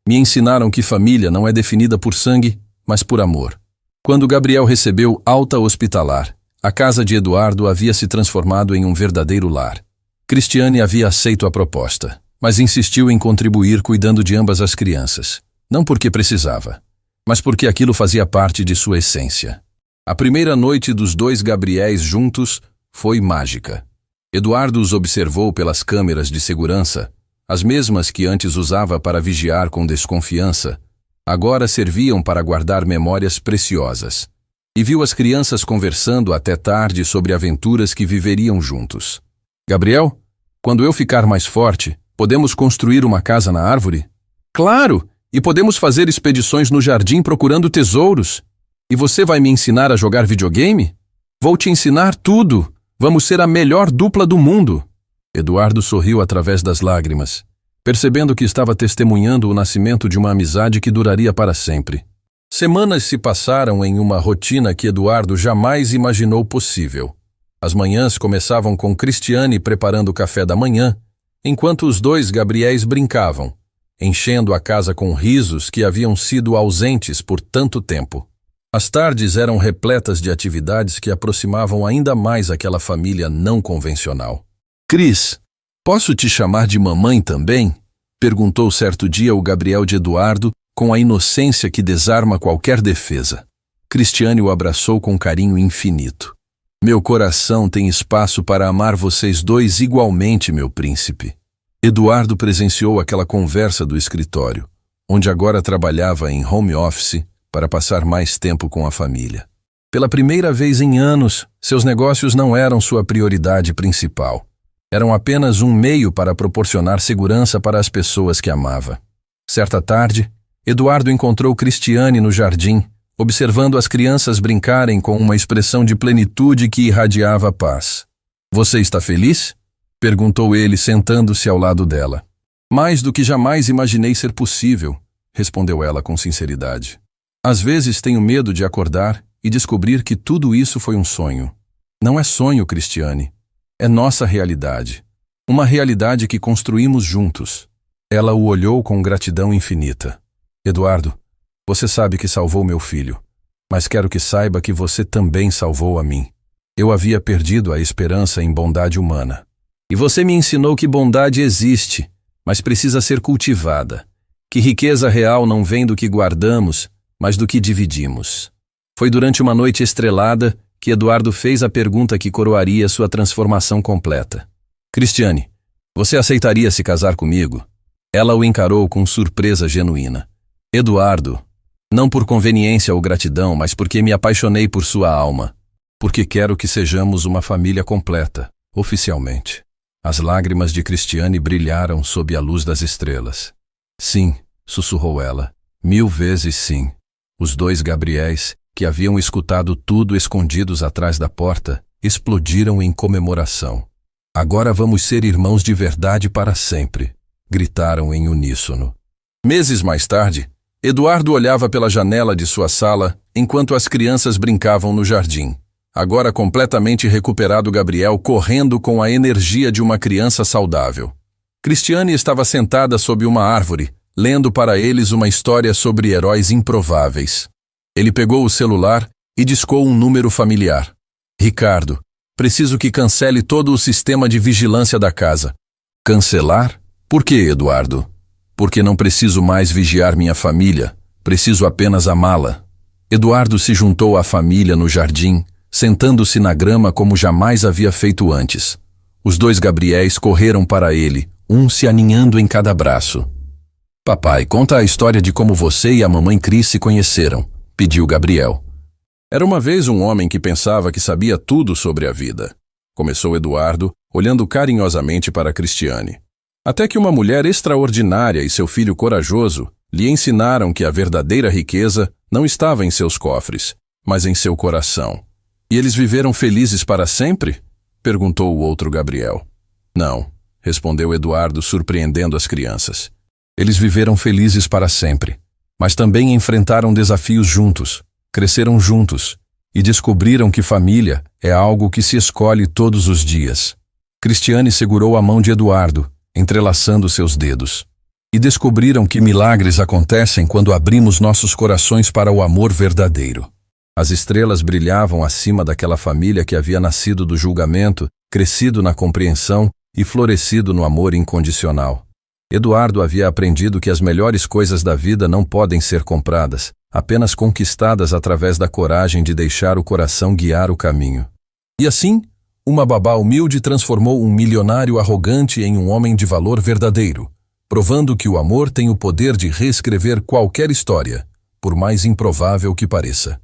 Speaker 1: Me ensinaram que família não é definida por sangue, mas por amor. Quando Gabriel recebeu alta hospitalar, a casa de Eduardo havia se transformado em um verdadeiro lar. Cristiane havia aceito a proposta, mas insistiu em contribuir cuidando de ambas as crianças. Não porque precisava, mas porque aquilo fazia parte de sua essência. A primeira noite dos dois Gabriéis juntos foi mágica. Eduardo os observou pelas câmeras de segurança, as mesmas que antes usava para vigiar com desconfiança, agora serviam para guardar memórias preciosas. E viu as crianças conversando até tarde sobre aventuras que viveriam juntos. Gabriel, quando eu ficar mais forte, podemos construir uma casa na árvore? Claro! E podemos fazer expedições no jardim procurando tesouros. E você vai me ensinar a jogar videogame? Vou te ensinar tudo. Vamos ser a melhor dupla do mundo. Eduardo sorriu através das lágrimas, percebendo que estava testemunhando o nascimento de uma amizade que duraria para sempre. Semanas se passaram em uma rotina que Eduardo jamais imaginou possível. As manhãs começavam com Cristiane preparando o café da manhã, enquanto os dois Gabriéis brincavam, enchendo a casa com risos que haviam sido ausentes por tanto tempo. As tardes eram repletas de atividades que aproximavam ainda mais aquela família não convencional. Cris, posso te chamar de mamãe também? Perguntou certo dia o Gabriel de Eduardo, com a inocência que desarma qualquer defesa. Cristiane o abraçou com carinho infinito. Meu coração tem espaço para amar vocês dois igualmente, meu príncipe. Eduardo presenciou aquela conversa do escritório, onde agora trabalhava em home office para passar mais tempo com a família. Pela primeira vez em anos, seus negócios não eram sua prioridade principal. Eram apenas um meio para proporcionar segurança para as pessoas que amava. Certa tarde, Eduardo encontrou Cristiane no jardim, observando as crianças brincarem com uma expressão de plenitude que irradiava paz. Você está feliz? Perguntou ele, sentando-se ao lado dela. Mais do que jamais imaginei ser possível, respondeu ela com sinceridade. Às vezes tenho medo de acordar e descobrir que tudo isso foi um sonho. Não é sonho, Cristiane. É nossa realidade. Uma realidade que construímos juntos. Ela o olhou com gratidão infinita. Eduardo, você sabe que salvou meu filho, mas quero que saiba que você também salvou a mim. Eu havia perdido a esperança em bondade humana. E você me ensinou que bondade existe, mas precisa ser cultivada. Que riqueza real não vem do que guardamos, mas do que dividimos. Foi durante uma noite estrelada que Eduardo fez a pergunta que coroaria sua transformação completa. Cristiane, você aceitaria se casar comigo? Ela o encarou com surpresa genuína. Eduardo, não por conveniência ou gratidão, mas porque me apaixonei por sua alma. Porque quero que sejamos uma família completa, oficialmente. As lágrimas de Cristiane brilharam sob a luz das estrelas. Sim, sussurrou ela, 1000 vezes sim. Os dois Gabriéis, que haviam escutado tudo escondidos atrás da porta, explodiram em comemoração. Agora vamos ser irmãos de verdade para sempre, gritaram em uníssono. Meses mais tarde, Eduardo olhava pela janela de sua sala enquanto as crianças brincavam no jardim. Agora completamente recuperado, Gabriel correndo com a energia de uma criança saudável. Cristiane estava sentada sob uma árvore, lendo para eles uma história sobre heróis improváveis. Ele pegou o celular e discou um número familiar. Ricardo, preciso que cancele todo o sistema de vigilância da casa. Cancelar? Por que, Eduardo? Porque não preciso mais vigiar minha família, preciso apenas amá-la. Eduardo se juntou à família no jardim, sentando-se na grama como jamais havia feito antes. Os dois Gabriéis correram para ele, um se aninhando em cada braço. Papai, conta a história de como você e a mamãe Cris se conheceram, pediu Gabriel. Era uma vez um homem que pensava que sabia tudo sobre a vida. Começou Eduardo, olhando carinhosamente para Cristiane. Até que uma mulher extraordinária e seu filho corajoso lhe ensinaram que a verdadeira riqueza não estava em seus cofres, mas em seu coração. E eles viveram felizes para sempre? Perguntou o outro Gabriel. Não, respondeu Eduardo, surpreendendo as crianças. Eles viveram felizes para sempre, mas também enfrentaram desafios juntos, cresceram juntos E descobriram que família é algo que se escolhe todos os dias. Cristiane segurou a mão de Eduardo, entrelaçando seus dedos. E descobriram que milagres acontecem quando abrimos nossos corações para o amor verdadeiro. As estrelas brilhavam acima daquela família que havia nascido do julgamento, crescido na compreensão e florescido no amor incondicional. Eduardo havia aprendido que as melhores coisas da vida não podem ser compradas, apenas conquistadas através da coragem de deixar o coração guiar o caminho. E assim, uma babá humilde transformou um milionário arrogante em um homem de valor verdadeiro, provando que o amor tem o poder de reescrever qualquer história, por mais improvável que pareça.